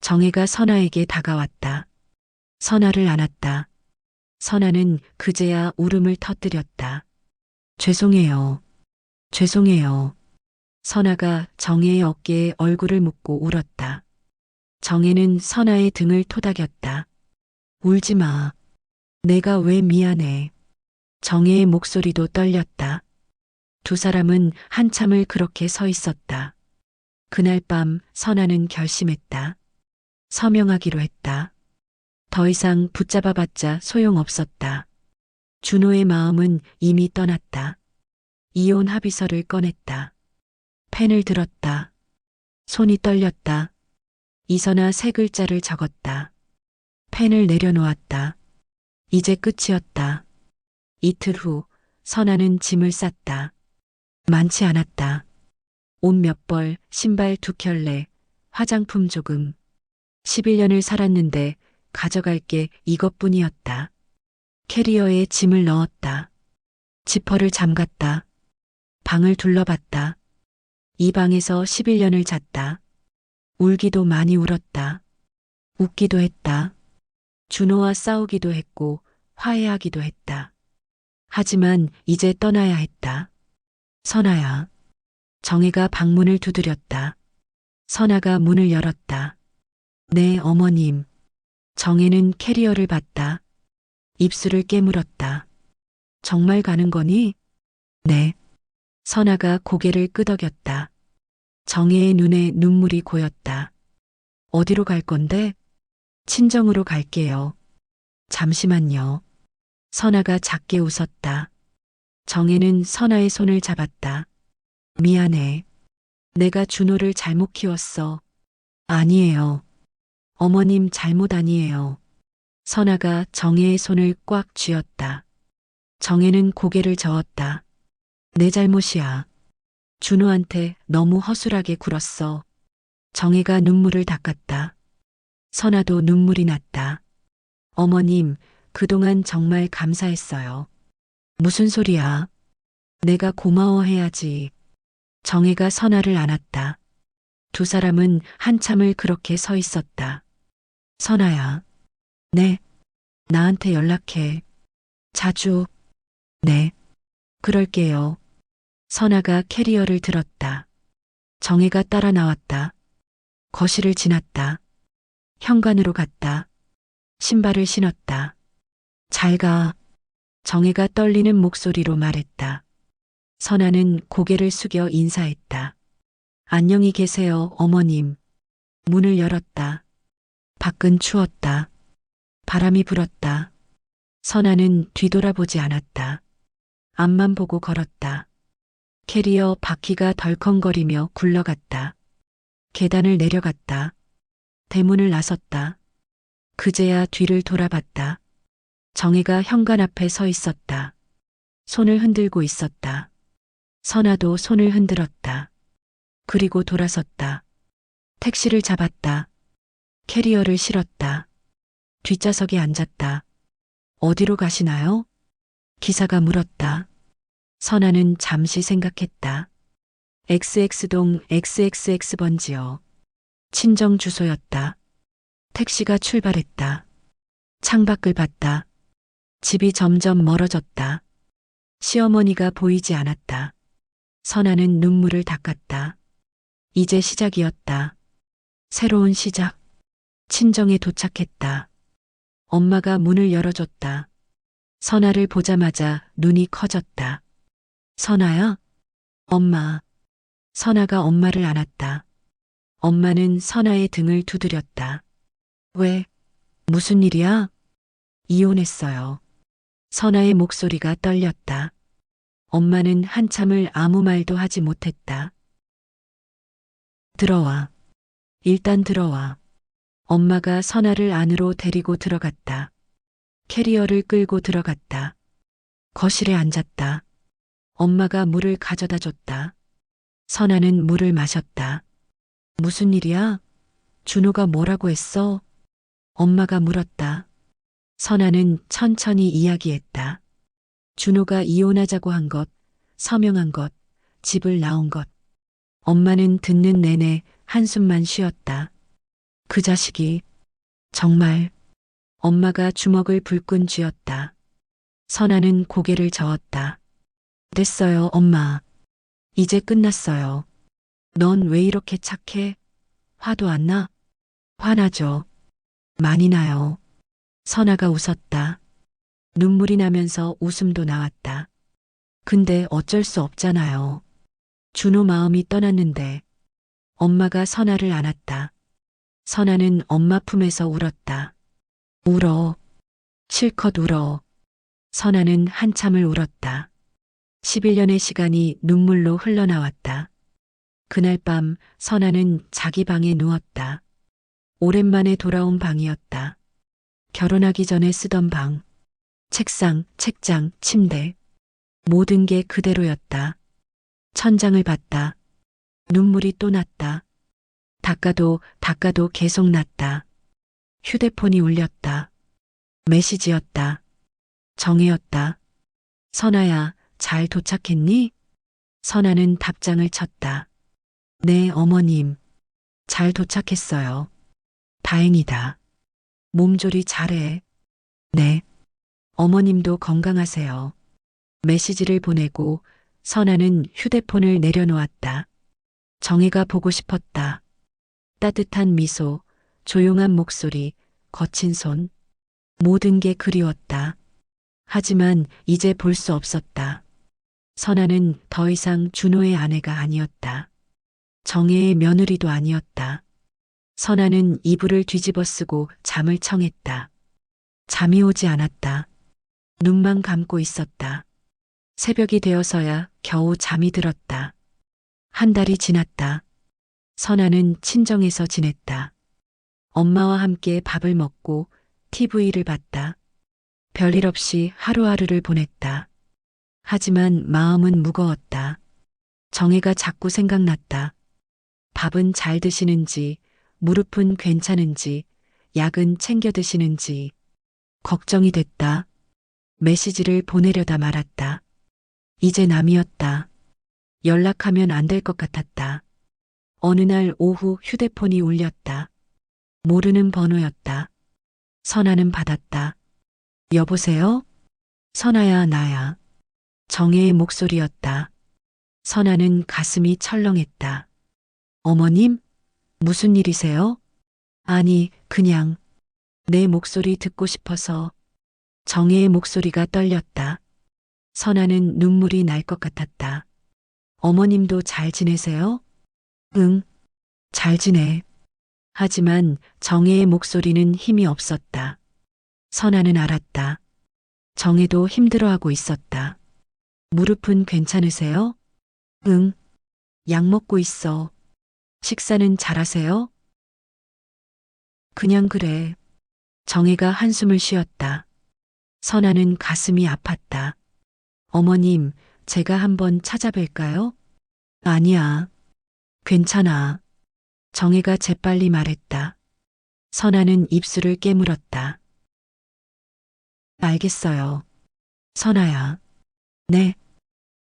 정혜가 선아에게 다가왔다. 선아를 안았다. 선아는 그제야 울음을 터뜨렸다. 죄송해요. 죄송해요. 선아가 정혜의 어깨에 얼굴을 묻고 울었다. 정혜는 선아의 등을 토닥였다. 울지 마. 내가 왜 미안해. 정혜의 목소리도 떨렸다. 두 사람은 한참을 그렇게 서 있었다. 그날 밤 선아는 결심했다. 서명하기로 했다. 더 이상 붙잡아봤자 소용없었다. 준호의 마음은 이미 떠났다. 이혼 합의서를 꺼냈다. 펜을 들었다. 손이 떨렸다. 이선아 세 글자를 적었다. 펜을 내려놓았다. 이제 끝이었다. 이틀 후 선아는 짐을 쌌다. 많지 않았다. 옷 몇 벌, 신발 두 켤레, 화장품 조금. 11년을 살았는데 가져갈 게 이것뿐이었다. 캐리어에 짐을 넣었다. 지퍼를 잠갔다. 방을 둘러봤다. 이 방에서 11년을 잤다. 울기도 많이 울었다. 웃기도 했다. 준호와 싸우기도 했고 화해하기도 했다. 하지만 이제 떠나야 했다. 선아야. 정혜가 방문을 두드렸다. 선아가 문을 열었다. 네, 어머님. 정혜는 캐리어를 봤다. 입술을 깨물었다. 정말 가는 거니? 네. 선아가 고개를 끄덕였다. 정혜의 눈에 눈물이 고였다. 어디로 갈 건데? 친정으로 갈게요. 잠시만요. 선아가 작게 웃었다. 정혜는 선아의 손을 잡았다. 미안해. 내가 준호를 잘못 키웠어. 아니에요. 어머님 잘못 아니에요. 선아가 정혜의 손을 꽉 쥐었다. 정혜는 고개를 저었다. 내 잘못이야. 준호한테 너무 허술하게 굴었어. 정혜가 눈물을 닦았다. 선아도 눈물이 났다. 어머님, 그동안 정말 감사했어요. 무슨 소리야? 내가 고마워해야지. 정혜가 선아를 안았다. 두 사람은 한참을 그렇게 서 있었다. 선아야. 네. 나한테 연락해. 자주. 네. 그럴게요. 선아가 캐리어를 들었다. 정혜가 따라 나왔다. 거실을 지났다. 현관으로 갔다. 신발을 신었다. 잘 가. 정혜가 떨리는 목소리로 말했다. 선아는 고개를 숙여 인사했다. 안녕히 계세요, 어머님. 문을 열었다. 밖은 추웠다. 바람이 불었다. 선아는 뒤돌아보지 않았다. 앞만 보고 걸었다. 캐리어 바퀴가 덜컹거리며 굴러갔다. 계단을 내려갔다. 대문을 나섰다. 그제야 뒤를 돌아봤다. 정혜가 현관 앞에 서 있었다. 손을 흔들고 있었다. 선아도 손을 흔들었다. 그리고 돌아섰다. 택시를 잡았다. 캐리어를 실었다. 뒷좌석에 앉았다. 어디로 가시나요? 기사가 물었다. 선아는 잠시 생각했다. XX동 XXX번지요. 친정 주소였다. 택시가 출발했다. 창밖을 봤다. 집이 점점 멀어졌다. 시어머니가 보이지 않았다. 선아는 눈물을 닦았다. 이제 시작이었다. 새로운 시작. 친정에 도착했다. 엄마가 문을 열어줬다. 선아를 보자마자 눈이 커졌다. 선아야? 엄마. 선아가 엄마를 안았다. 엄마는 선아의 등을 두드렸다. 왜? 무슨 일이야? 이혼했어요. 선아의 목소리가 떨렸다. 엄마는 한참을 아무 말도 하지 못했다. 들어와. 일단 들어와. 엄마가 선아를 안으로 데리고 들어갔다. 캐리어를 끌고 들어갔다. 거실에 앉았다. 엄마가 물을 가져다 줬다. 선아는 물을 마셨다. 무슨 일이야? 준호가 뭐라고 했어? 엄마가 물었다. 선아는 천천히 이야기했다. 준호가 이혼하자고 한 것, 서명한 것, 집을 나온 것. 엄마는 듣는 내내 한숨만 쉬었다. 그 자식이 정말. 엄마가 주먹을 불끈 쥐었다. 선아는 고개를 저었다. 됐어요, 엄마. 이제 끝났어요. 넌 왜 이렇게 착해? 화도 안 나? 화나죠. 많이 나요. 선아가 웃었다. 눈물이 나면서 웃음도 나왔다. 근데 어쩔 수 없잖아요. 준호 마음이 떠났는데. 엄마가 선아를 안았다. 선아는 엄마 품에서 울었다. 울어. 실컷 울어. 선아는 한참을 울었다. 11년의 시간이 눈물로 흘러나왔다. 그날 밤 선아는 자기 방에 누웠다. 오랜만에 돌아온 방이었다. 결혼하기 전에 쓰던 방. 책상, 책장, 침대. 모든 게 그대로였다. 천장을 봤다. 눈물이 또 났다. 닦아도 계속 났다. 휴대폰이 울렸다. 메시지였다. 정혜였다. 선아야, 잘 도착했니? 선아는 답장을 쳤다. 네, 어머님. 잘 도착했어요. 다행이다. 몸조리 잘해. 네. 어머님도 건강하세요. 메시지를 보내고 선아는 휴대폰을 내려놓았다. 정혜가 보고 싶었다. 따뜻한 미소, 조용한 목소리, 거친 손. 모든 게 그리웠다. 하지만 이제 볼 수 없었다. 선아는 더 이상 준호의 아내가 아니었다. 정혜의 며느리도 아니었다. 선아는 이불을 뒤집어 쓰고 잠을 청했다. 잠이 오지 않았다. 눈만 감고 있었다. 새벽이 되어서야 겨우 잠이 들었다. 한 달이 지났다. 선아는 친정에서 지냈다. 엄마와 함께 밥을 먹고 TV를 봤다. 별일 없이 하루하루를 보냈다. 하지만 마음은 무거웠다. 정혜가 자꾸 생각났다. 밥은 잘 드시는지, 무릎은 괜찮은지, 약은 챙겨 드시는지 걱정이 됐다. 메시지를 보내려다 말았다. 이제 남이었다. 연락하면 안 될 것 같았다. 어느 날 오후 휴대폰이 울렸다. 모르는 번호였다. 선아는 받았다. 여보세요? 선아야, 나야. 정혜의 목소리였다. 선아는 가슴이 철렁했다. 어머님? 무슨 일이세요? 아니, 그냥 내 목소리 듣고 싶어서. 정혜의 목소리가 떨렸다. 선아는 눈물이 날 것 같았다. 어머님도 잘 지내세요? 응, 잘 지내. 하지만 정혜의 목소리는 힘이 없었다. 선아는 알았다. 정혜도 힘들어하고 있었다. 무릎은 괜찮으세요? 응, 약 먹고 있어. 식사는 잘하세요? 그냥 그래. 정혜가 한숨을 쉬었다. 선아는 가슴이 아팠다. 어머님, 제가 한번 찾아뵐까요? 아니야. 괜찮아. 정혜가 재빨리 말했다. 선아는 입술을 깨물었다. 알겠어요. 선아야. 네.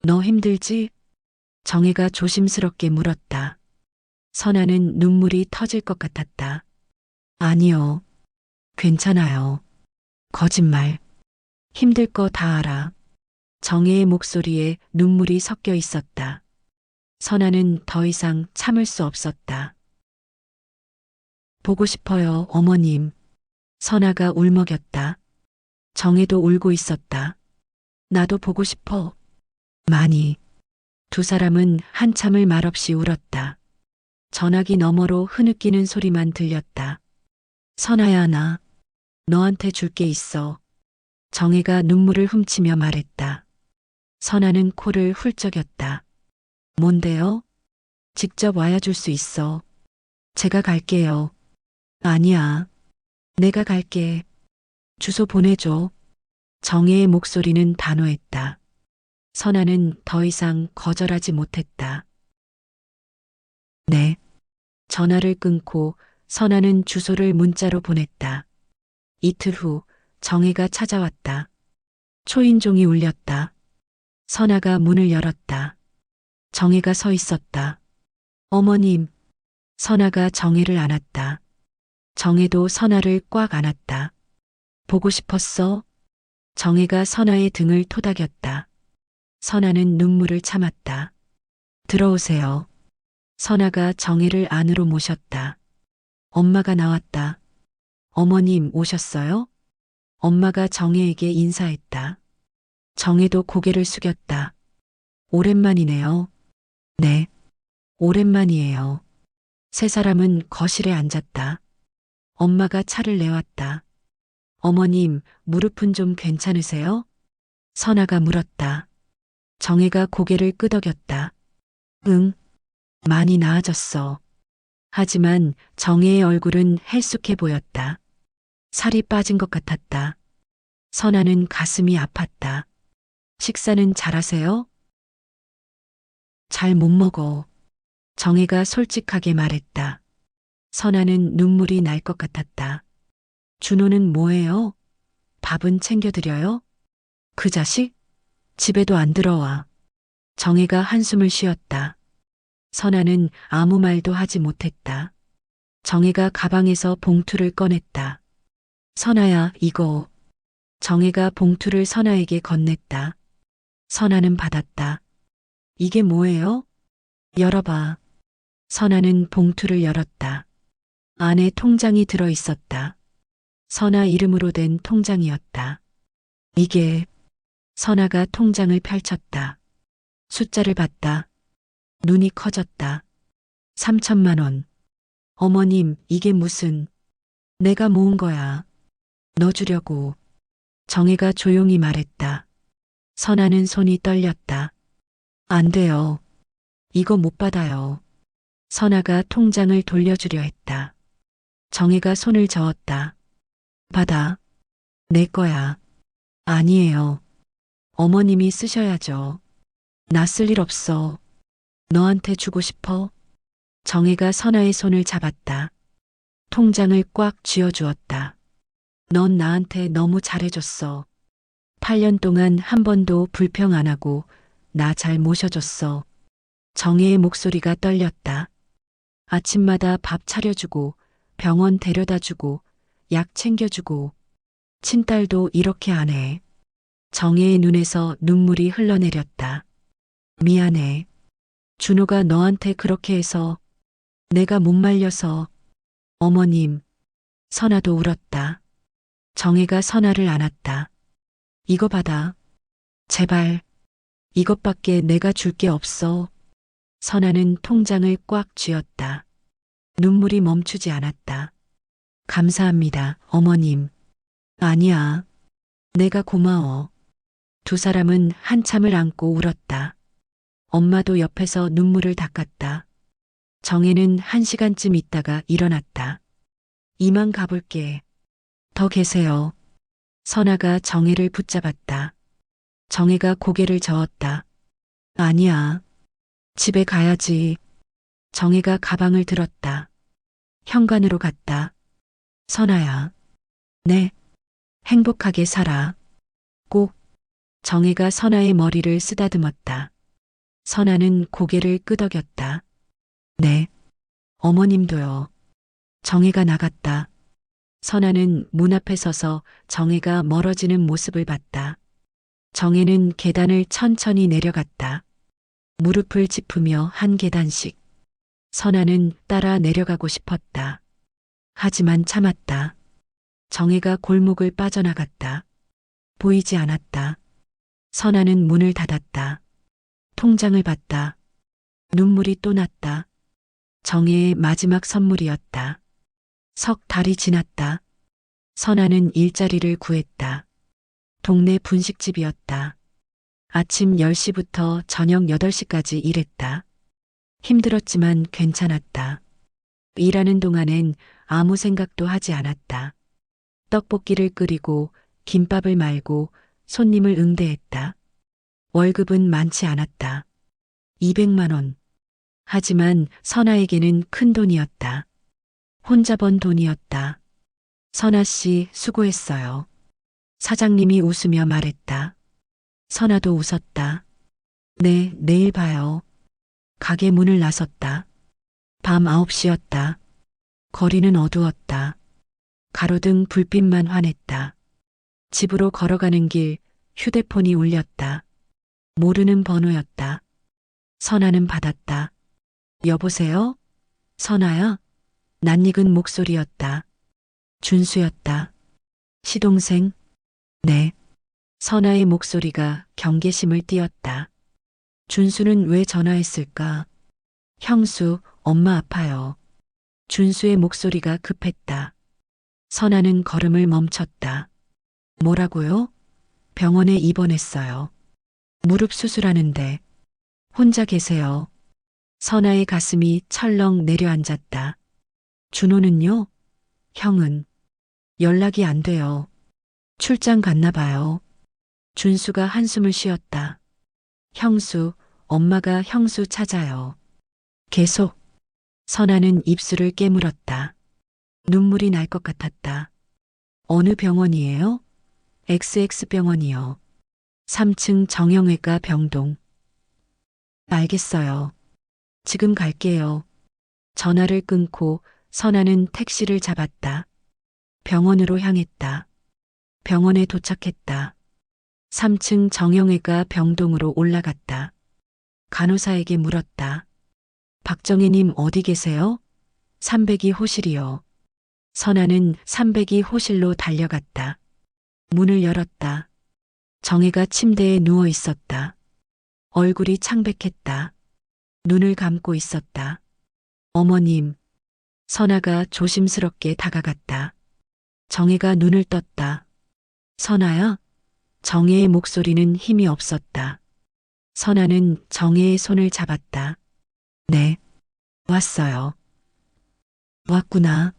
너 힘들지? 정혜가 조심스럽게 물었다. 선아는 눈물이 터질 것 같았다. 아니요. 괜찮아요. 거짓말. 힘들 거 다 알아. 정혜의 목소리에 눈물이 섞여 있었다. 선아는 더 이상 참을 수 없었다. 보고 싶어요, 어머님. 선아가 울먹였다. 정혜도 울고 있었다. 나도 보고 싶어. 많이. 두 사람은 한참을 말없이 울었다. 전화기 너머로 흐느끼는 소리만 들렸다. 선아야, 나 너한테 줄 게 있어. 정혜가 눈물을 훔치며 말했다. 선아는 코를 훌쩍였다. 뭔데요? 직접 와야 줄 수 있어. 제가 갈게요. 아니야. 내가 갈게. 주소 보내줘. 정혜의 목소리는 단호했다. 선아는 더 이상 거절하지 못했다. 네. 전화를 끊고 선아는 주소를 문자로 보냈다. 이틀 후 정혜가 찾아왔다. 초인종이 울렸다. 선아가 문을 열었다. 정혜가 서 있었다. 어머님. 선아가 정혜를 안았다. 정혜도 선아를 꽉 안았다. 보고 싶었어? 정혜가 선아의 등을 토닥였다. 선아는 눈물을 참았다. 들어오세요. 선아가 정혜를 안으로 모셨다. 엄마가 나왔다. 어머님 오셨어요? 엄마가 정혜에게 인사했다. 정혜도 고개를 숙였다. 오랜만이네요. 네. 오랜만이에요. 세 사람은 거실에 앉았다. 엄마가 차를 내왔다. 어머님, 무릎은 좀 괜찮으세요? 선아가 물었다. 정혜가 고개를 끄덕였다. 응, 많이 나아졌어. 하지만 정혜의 얼굴은 헬쑥해 보였다. 살이 빠진 것 같았다. 선아는 가슴이 아팠다. 식사는 잘하세요? 잘 못 먹어. 정혜가 솔직하게 말했다. 선아는 눈물이 날 것 같았다. 준호는 뭐해요? 밥은 챙겨드려요? 그 자식? 집에도 안 들어와. 정혜가 한숨을 쉬었다. 선아는 아무 말도 하지 못했다. 정혜가 가방에서 봉투를 꺼냈다. 선아야, 이거. 정혜가 봉투를 선아에게 건넸다. 선아는 받았다. 이게 뭐예요? 열어봐. 선아는 봉투를 열었다. 안에 통장이 들어 있었다. 선아 이름으로 된 통장이었다. 이게. 선아가 통장을 펼쳤다. 숫자를 봤다. 눈이 커졌다. 3천만 원. 어머님, 이게 무슨. 내가 모은 거야. 너 주려고. 정혜가 조용히 말했다. 선아는 손이 떨렸다. 안 돼요. 이거 못 받아요. 선아가 통장을 돌려주려 했다. 정혜가 손을 저었다. 받아. 내 거야. 아니에요. 어머님이 쓰셔야죠. 나 쓸 일 없어. 너한테 주고 싶어. 정혜가 선아의 손을 잡았다. 통장을 꽉 쥐어주었다. 넌 나한테 너무 잘해줬어. 8년 동안 한 번도 불평 안 하고 나 잘 모셔줬어. 정혜의 목소리가 떨렸다. 아침마다 밥 차려주고 병원 데려다주고 약 챙겨주고 친딸도 이렇게 안 해. 정혜의 눈에서 눈물이 흘러내렸다. 미안해. 준호가 너한테 그렇게 해서 내가 못 말려서. 어머님. 선아도 울었다. 정혜가 선아를 안았다. 이거 받아. 제발. 이것밖에 내가 줄 게 없어. 선아는 통장을 꽉 쥐었다. 눈물이 멈추지 않았다. 감사합니다, 어머님. 아니야. 내가 고마워. 두 사람은 한참을 안고 울었다. 엄마도 옆에서 눈물을 닦았다. 정혜는 1시간쯤 있다가 일어났다. 이만 가볼게. 더 계세요. 선아가 정혜를 붙잡았다. 정혜가 고개를 저었다. 아니야. 집에 가야지. 정혜가 가방을 들었다. 현관으로 갔다. 선아야. 네. 행복하게 살아. 꼭. 정혜가 선아의 머리를 쓰다듬었다. 선아는 고개를 끄덕였다. 네. 어머님도요. 정혜가 나갔다. 선아는 문 앞에 서서 정혜가 멀어지는 모습을 봤다. 정혜는 계단을 천천히 내려갔다. 무릎을 짚으며 한 계단씩. 선아는 따라 내려가고 싶었다. 하지만 참았다. 정혜가 골목을 빠져나갔다. 보이지 않았다. 선아는 문을 닫았다. 통장을 봤다. 눈물이 또 났다. 정혜의 마지막 선물이었다. 석 달이 지났다. 선아는 일자리를 구했다. 동네 분식집이었다. 아침 10시부터 저녁 8시까지 일했다. 힘들었지만 괜찮았다. 일하는 동안엔 아무 생각도 하지 않았다. 떡볶이를 끓이고 김밥을 말고 손님을 응대했다. 월급은 많지 않았다. 200만 원. 하지만 선아에게는 큰 돈이었다. 혼자 번 돈이었다. 선아 씨 수고했어요. 사장님이 웃으며 말했다. 선아도 웃었다. 네, 내일 봐요. 가게 문을 나섰다. 밤 9시였다. 거리는 어두웠다. 가로등 불빛만 환했다. 집으로 걸어가는 길 휴대폰이 울렸다. 모르는 번호였다. 선아는 받았다. 여보세요? 선아야? 낯익은 목소리였다. 준수였다. 시동생? 네. 선아의 목소리가 경계심을 띠었다. 준수는 왜 전화했을까? 형수, 엄마 아파요. 준수의 목소리가 급했다. 선아는 걸음을 멈췄다. 뭐라고요? 병원에 입원했어요. 무릎 수술하는데. 혼자 계세요. 선아의 가슴이 철렁 내려앉았다. 준호는요? 형은? 연락이 안 돼요. 출장 갔나 봐요. 준수가 한숨을 쉬었다. 형수, 엄마가 형수 찾아요. 계속. 선아는 입술을 깨물었다. 눈물이 날 것 같았다. 어느 병원이에요? XX병원이요. 3층 정형외과 병동. 알겠어요. 지금 갈게요. 전화를 끊고 선아는 택시를 잡았다. 병원으로 향했다. 병원에 도착했다. 3층 정형외과 병동으로 올라갔다. 간호사에게 물었다. 박정희님 어디 계세요? 302 호실이요. 선아는 302 호실로 달려갔다. 문을 열었다. 정혜가 침대에 누워 있었다. 얼굴이 창백했다. 눈을 감고 있었다. 어머님. 선아가 조심스럽게 다가갔다. 정혜가 눈을 떴다. 선아야? 정혜의 목소리는 힘이 없었다. 선아는 정혜의 손을 잡았다. 네. 왔어요. 왔구나.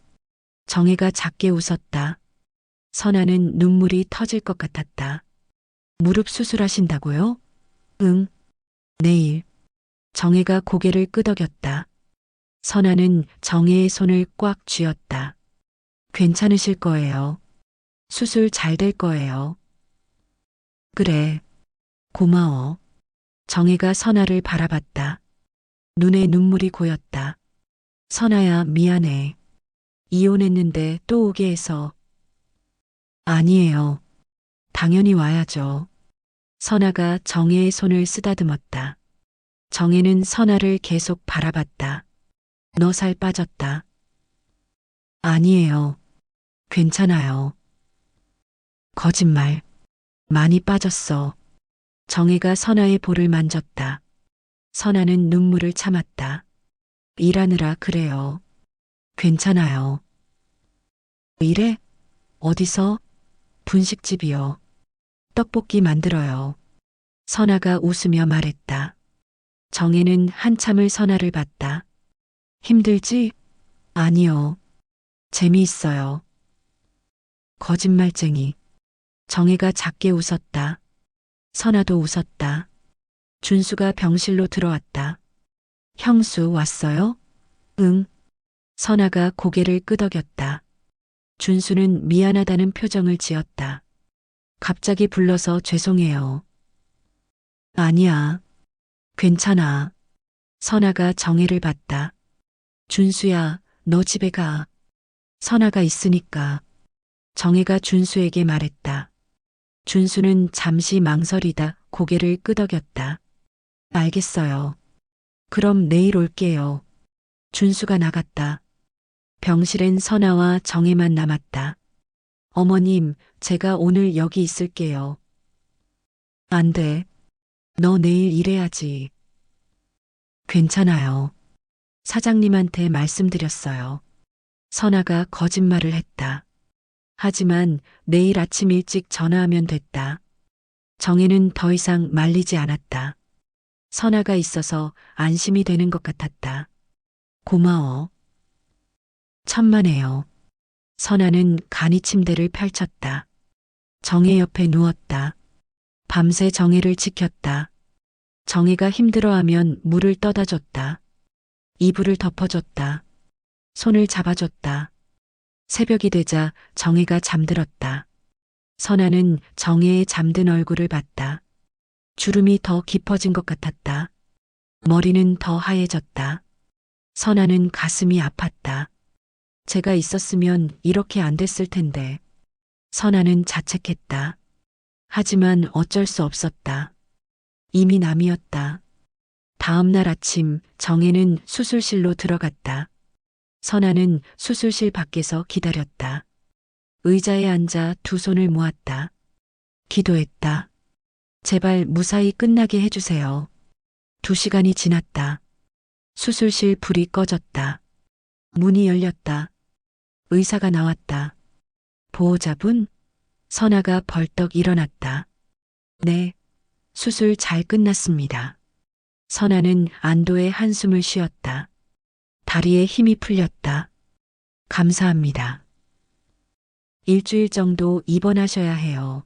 정혜가 작게 웃었다. 선아는 눈물이 터질 것 같았다. 무릎 수술하신다고요? 응. 내일. 정혜가 고개를 끄덕였다. 선아는 정혜의 손을 꽉 쥐었다. 괜찮으실 거예요. 수술 잘 될 거예요. 그래. 고마워. 정혜가 선아를 바라봤다. 눈에 눈물이 고였다. 선아야, 미안해. 이혼했는데 또 오게 해서. 아니에요. 당연히 와야죠. 선아가 정혜의 손을 쓰다듬었다. 정혜는 선아를 계속 바라봤다. 너 살 빠졌다. 아니에요. 괜찮아요. 거짓말. 많이 빠졌어. 정혜가 선아의 볼을 만졌다. 선아는 눈물을 참았다. 일하느라 그래요. 괜찮아요. 일해? 어디서? 분식집이요. 떡볶이 만들어요. 선아가 웃으며 말했다. 정혜는 한참을 선아를 봤다. 힘들지? 아니요. 재미있어요. 거짓말쟁이. 정혜가 작게 웃었다. 선아도 웃었다. 준수가 병실로 들어왔다. 형수 왔어요? 응. 선아가 고개를 끄덕였다. 준수는 미안하다는 표정을 지었다. 갑자기 불러서 죄송해요. 아니야. 괜찮아. 선아가 정혜를 봤다. 준수야, 너 집에 가. 선아가 있으니까. 정혜가 준수에게 말했다. 준수는 잠시 망설이다 고개를 끄덕였다. 알겠어요. 그럼 내일 올게요. 준수가 나갔다. 병실엔 선아와 정혜만 남았다. 어머님, 제가 오늘 여기 있을게요. 안 돼. 너 내일 일해야지. 괜찮아요. 사장님한테 말씀드렸어요. 선아가 거짓말을 했다. 하지만 내일 아침 일찍 전화하면 됐다. 정혜는 더 이상 말리지 않았다. 선아가 있어서 안심이 되는 것 같았다. 고마워. 천만에요. 선아는 간이 침대를 펼쳤다. 정혜 옆에 누웠다. 밤새 정혜를 지켰다. 정혜가 힘들어하면 물을 떠다 줬다. 이불을 덮어줬다. 손을 잡아줬다. 새벽이 되자 정혜가 잠들었다. 선아는 정혜의 잠든 얼굴을 봤다. 주름이 더 깊어진 것 같았다. 머리는 더 하얘졌다. 선아는 가슴이 아팠다. 제가 있었으면 이렇게 안 됐을 텐데. 선아는 자책했다. 하지만 어쩔 수 없었다. 이미 남이었다. 다음 날 아침 정혜는 수술실로 들어갔다. 선아는 수술실 밖에서 기다렸다. 의자에 앉아 두 손을 모았다. 기도했다. 제발 무사히 끝나게 해주세요. 2시간이 지났다. 수술실 불이 꺼졌다. 문이 열렸다. 의사가 나왔다. 보호자분? 선아가 벌떡 일어났다. 네, 수술 잘 끝났습니다. 선아는 안도의 한숨을 쉬었다. 다리에 힘이 풀렸다. 감사합니다. 일주일 정도 입원하셔야 해요.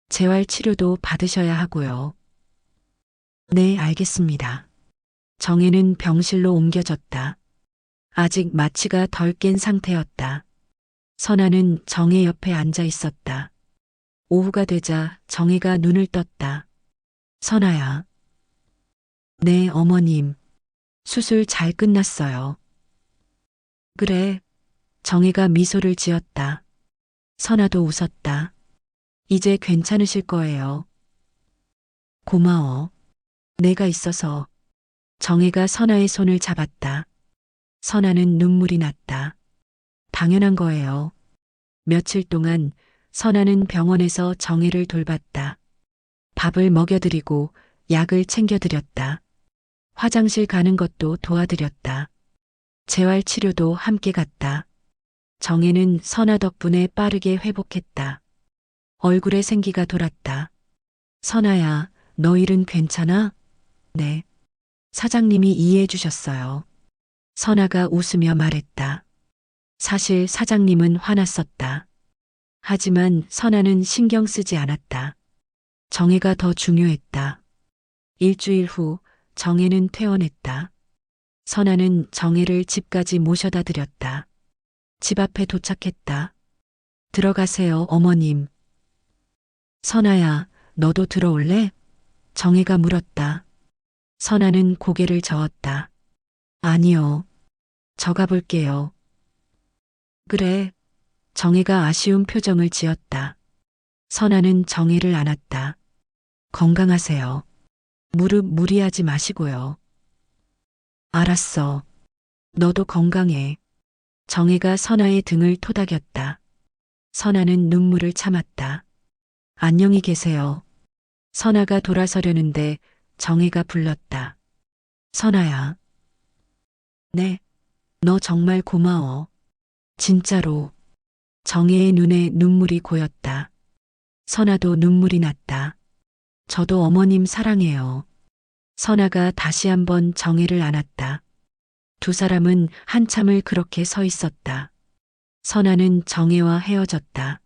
재활 치료도 받으셔야 하고요. 네, 알겠습니다. 정혜는 병실로 옮겨졌다. 아직 마취가 덜 깬 상태였다. 선아는 정혜 옆에 앉아 있었다. 오후가 되자 정혜가 눈을 떴다. 선아야. 네, 어머님. 수술 잘 끝났어요. 그래. 정혜가 미소를 지었다. 선아도 웃었다. 이제 괜찮으실 거예요. 고마워. 내가 있어서. 정혜가 선아의 손을 잡았다. 선아는 눈물이 났다. 당연한 거예요. 며칠 동안 선아는 병원에서 정혜를 돌봤다. 밥을 먹여드리고 약을 챙겨드렸다. 화장실 가는 것도 도와드렸다. 재활 치료도 함께 갔다. 정혜는 선아 덕분에 빠르게 회복했다. 얼굴에 생기가 돌았다. 선아야, 너 일은 괜찮아? 네. 사장님이 이해해 주셨어요. 선아가 웃으며 말했다. 사실 사장님은 화났었다. 하지만 선아는 신경 쓰지 않았다. 정혜가 더 중요했다. 일주일 후 정혜는 퇴원했다. 선아는 정혜를 집까지 모셔다 드렸다. 집 앞에 도착했다. 들어가세요, 어머님. 선아야, 너도 들어올래? 정혜가 물었다. 선아는 고개를 저었다. 아니요. 저 가볼게요. 그래. 정혜가 아쉬운 표정을 지었다. 선아는 정혜를 안았다. 건강하세요. 무릎 무리하지 마시고요. 알았어. 너도 건강해. 정혜가 선아의 등을 토닥였다. 선아는 눈물을 참았다. 안녕히 계세요. 선아가 돌아서려는데 정혜가 불렀다. 선아야. 네. 너 정말 고마워. 진짜로. 정혜의 눈에 눈물이 고였다. 선아도 눈물이 났다. 저도 어머님 사랑해요. 선아가 다시 한번 정혜를 안았다. 두 사람은 한참을 그렇게 서 있었다. 선아는 정혜와 헤어졌다.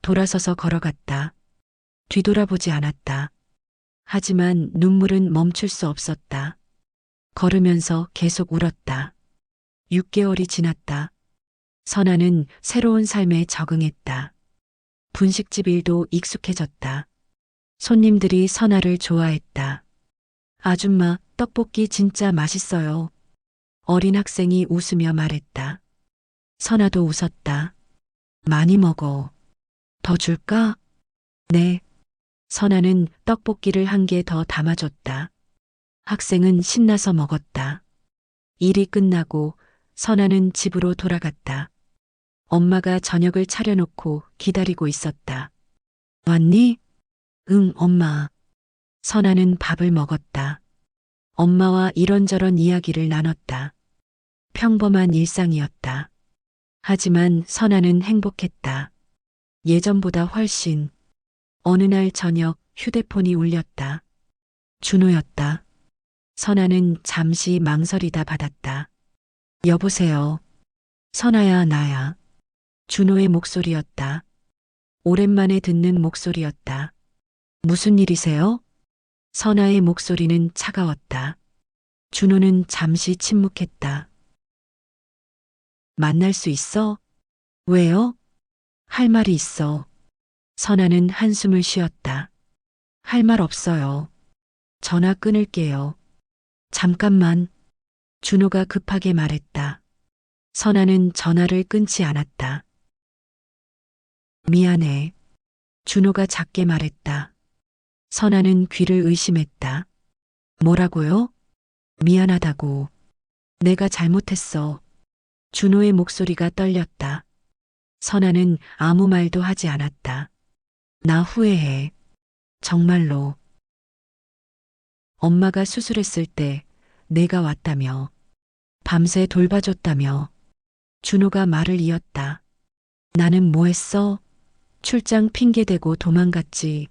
돌아서서 걸어갔다. 뒤돌아보지 않았다. 하지만 눈물은 멈출 수 없었다. 걸으면서 계속 울었다. 6개월이 지났다. 선아는 새로운 삶에 적응했다. 분식집 일도 익숙해졌다. 손님들이 선아를 좋아했다. 아줌마, 떡볶이 진짜 맛있어요. 어린 학생이 웃으며 말했다. 선아도 웃었다. 많이 먹어. 더 줄까? 네. 선아는 떡볶이를 한 개 더 담아줬다. 학생은 신나서 먹었다. 일이 끝나고 선아는 집으로 돌아갔다. 엄마가 저녁을 차려놓고 기다리고 있었다. 왔니? 응, 엄마. 선아는 밥을 먹었다. 엄마와 이런저런 이야기를 나눴다. 평범한 일상이었다. 하지만 선아는 행복했다. 예전보다 훨씬. 어느 날 저녁 휴대폰이 울렸다. 준호였다. 선아는 잠시 망설이다 받았다. 여보세요. 선아야, 나야. 준호의 목소리였다. 오랜만에 듣는 목소리였다. 무슨 일이세요? 선아의 목소리는 차가웠다. 준호는 잠시 침묵했다. 만날 수 있어? 왜요? 할 말이 있어. 선아는 한숨을 쉬었다. 할 말 없어요. 전화 끊을게요. 잠깐만. 준호가 급하게 말했다. 선아는 전화를 끊지 않았다. 미안해. 준호가 작게 말했다. 선아는 귀를 의심했다. 뭐라고요? 미안하다고. 내가 잘못했어. 준호의 목소리가 떨렸다. 선아는 아무 말도 하지 않았다. 나 후회해. 정말로. 엄마가 수술했을 때 내가 왔다며. 밤새 돌봐줬다며. 준호가 말을 이었다. 나는 뭐 했어? 출장 핑계대고 도망갔지.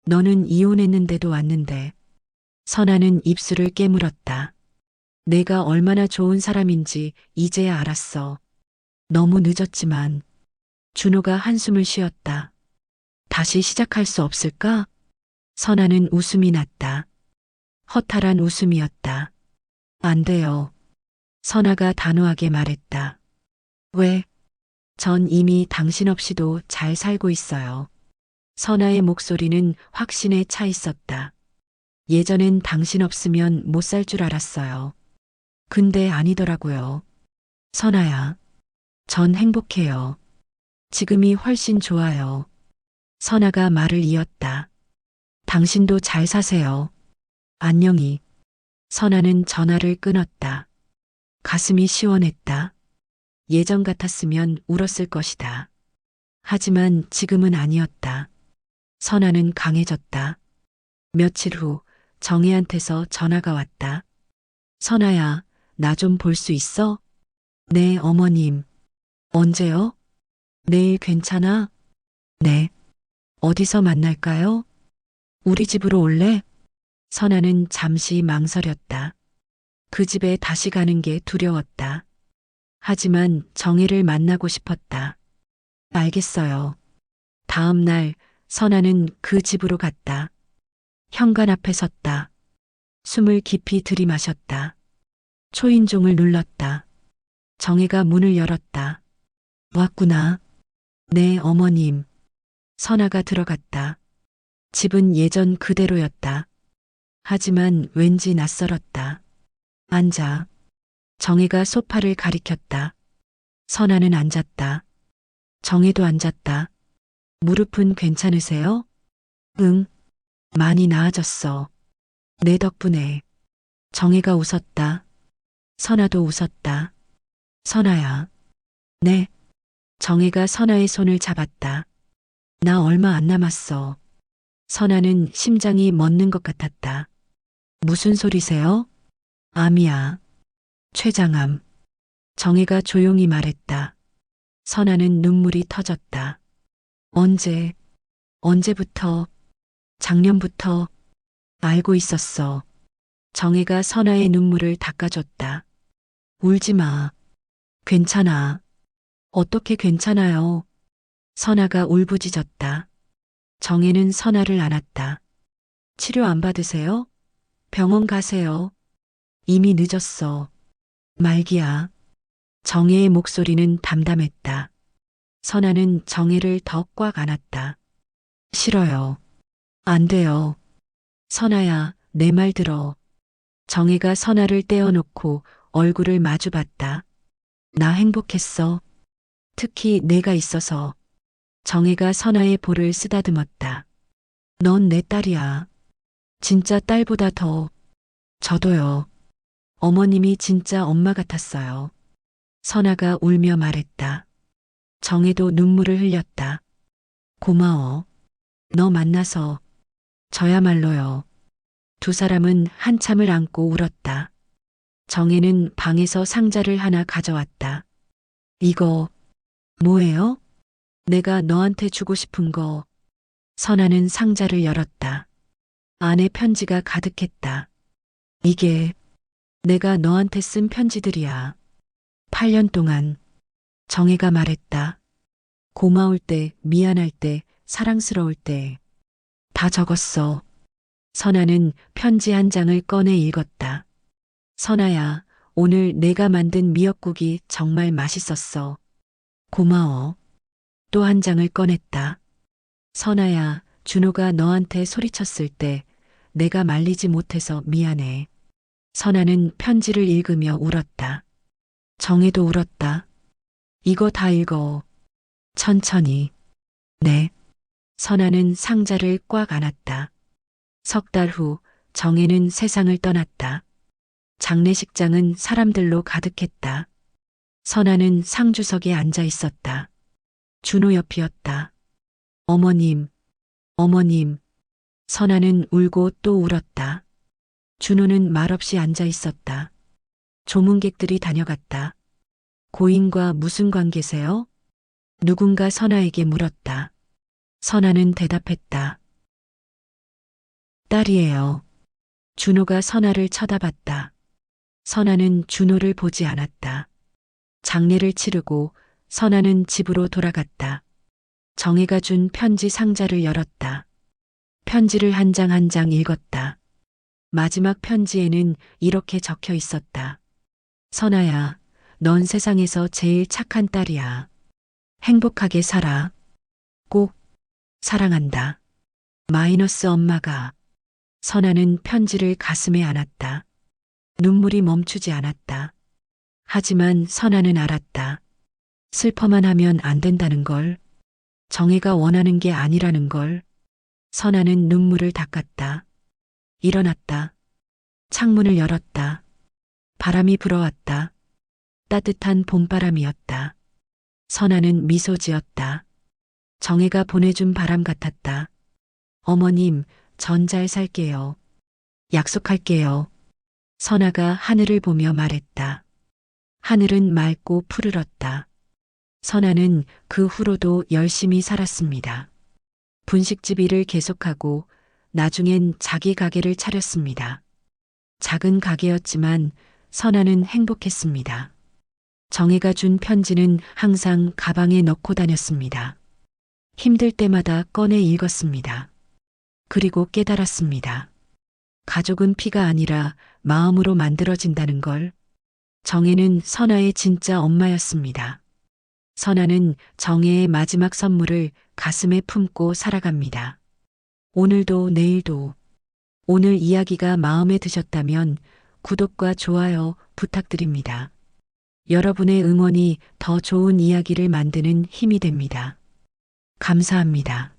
너는 이혼했는데도 왔는데. 선아는 입술을 깨물었다. 내가 얼마나 좋은 사람인지 이제야 알았어. 너무 늦었지만. 준호가 한숨을 쉬었다. 다시 시작할 수 없을까? 선아는 웃음이 났다. 허탈한 웃음이었다. 안 돼요. 선아가 단호하게 말했다. 왜? 전 이미 당신 없이도 잘 살고 있어요. 선아의 목소리는 확신에 차 있었다. 예전엔 당신 없으면 못 살 줄 알았어요. 근데 아니더라고요. 선아야. 전 행복해요. 지금이 훨씬 좋아요. 선아가 말을 이었다. 당신도 잘 사세요. 안녕히. 선아는 전화를 끊었다. 가슴이 시원했다. 예전 같았으면 울었을 것이다. 하지만 지금은 아니었다. 선아는 강해졌다. 며칠 후 정혜한테서 전화가 왔다. 선아야, 나 좀 볼 수 있어? 네, 어머님. 언제요? 내일 괜찮아? 네. 어디서 만날까요? 우리 집으로 올래? 선아는 잠시 망설였다. 그 집에 다시 가는 게 두려웠다. 하지만 정혜를 만나고 싶었다. 알겠어요. 다음 날 선아는 그 집으로 갔다. 현관 앞에 섰다. 숨을 깊이 들이마셨다. 초인종을 눌렀다. 정혜가 문을 열었다. 왔구나. 네, 어머님. 선아가 들어갔다. 집은 예전 그대로였다. 하지만 왠지 낯설었다. 앉아. 정혜가 소파를 가리켰다. 선아는 앉았다. 정혜도 앉았다. 무릎은 괜찮으세요? 응. 많이 나아졌어. 내 덕분에. 정혜가 웃었다. 선아도 웃었다. 선아야. 네. 정혜가 선아의 손을 잡았다. 나 얼마 안 남았어. 선아는 심장이 멎는 것 같았다. 무슨 소리세요? 암이야. 췌장암. 정혜가 조용히 말했다. 선아는 눈물이 터졌다. 언제부터, 작년부터 알고 있었어. 정혜가 선아의 눈물을 닦아줬다. 울지 마. 괜찮아. 어떻게 괜찮아요? 선아가 울부짖었다. 정혜는 선아를 안았다. 치료 안 받으세요? 병원 가세요. 이미 늦었어. 말기야. 정혜의 목소리는 담담했다. 선아는 정혜를 더 꽉 안았다. 싫어요. 안 돼요. 선아야, 내 말 들어. 정혜가 선아를 떼어놓고 얼굴을 마주봤다. 나 행복했어. 특히 내가 있어서. 정혜가 선아의 볼을 쓰다듬었다. 넌 내 딸이야. 진짜 딸보다 더. 저도요. 어머님이 진짜 엄마 같았어요. 선아가 울며 말했다. 정혜도 눈물을 흘렸다. 고마워. 너 만나서. 저야말로요. 두 사람은 한참을 안고 울었다. 정혜는 방에서 상자를 하나 가져왔다. 이거 뭐예요? 내가 너한테 주고 싶은 거. 선아는 상자를 열었다. 안에 편지가 가득했다. 이게 내가 너한테 쓴 편지들이야. 8년 동안. 정혜가 말했다. 고마울 때, 미안할 때, 사랑스러울 때. 다 적었어. 선아는 편지 한 장을 꺼내 읽었다. 선아야, 오늘 내가 만든 미역국이 정말 맛있었어. 고마워. 또 한 장을 꺼냈다. 선아야, 준호가 너한테 소리쳤을 때 내가 말리지 못해서 미안해. 선아는 편지를 읽으며 울었다. 정혜도 울었다. 이거 다 읽어. 천천히. 네. 선아는 상자를 꽉 안았다. 석 달 후 정혜는 세상을 떠났다. 장례식장은 사람들로 가득했다. 선아는 상주석에 앉아 있었다. 준호 옆이었다. 어머님, 어머님. 선아는 울고 또 울었다. 준호는 말없이 앉아 있었다. 조문객들이 다녀갔다. 고인과 무슨 관계세요? 누군가 선아에게 물었다. 선아는 대답했다. 딸이에요. 준호가 선아를 쳐다봤다. 선아는 준호를 보지 않았다. 장례를 치르고 선아는 집으로 돌아갔다. 정혜가 준 편지 상자를 열었다. 편지를 한 장 한 장 읽었다. 마지막 편지에는 이렇게 적혀 있었다. 선아야, 넌 세상에서 제일 착한 딸이야. 행복하게 살아. 꼭 사랑한다. 마이너스 엄마가. 선아는 편지를 가슴에 안았다. 눈물이 멈추지 않았다. 하지만 선아는 알았다. 슬퍼만 하면 안 된다는 걸. 정혜가 원하는 게 아니라는 걸. 선아는 눈물을 닦았다. 일어났다. 창문을 열었다. 바람이 불어왔다. 따뜻한 봄바람이었다. 선아는 미소 지었다. 정혜가 보내준 바람 같았다. 어머님, 전 잘 살게요. 약속할게요. 선아가 하늘을 보며 말했다. 하늘은 맑고 푸르렀다. 선아는 그 후로도 열심히 살았습니다. 분식집 일을 계속하고 나중엔 자기 가게를 차렸습니다. 작은 가게였지만 선아는 행복했습니다. 정혜가 준 편지는 항상 가방에 넣고 다녔습니다. 힘들 때마다 꺼내 읽었습니다. 그리고 깨달았습니다. 가족은 피가 아니라 마음으로 만들어진다는 걸. 정혜는 선아의 진짜 엄마였습니다. 선아는 정혜의 마지막 선물을 가슴에 품고 살아갑니다. 오늘도 내일도. 오늘 이야기가 마음에 드셨다면 구독과 좋아요 부탁드립니다. 여러분의 응원이 더 좋은 이야기를 만드는 힘이 됩니다. 감사합니다.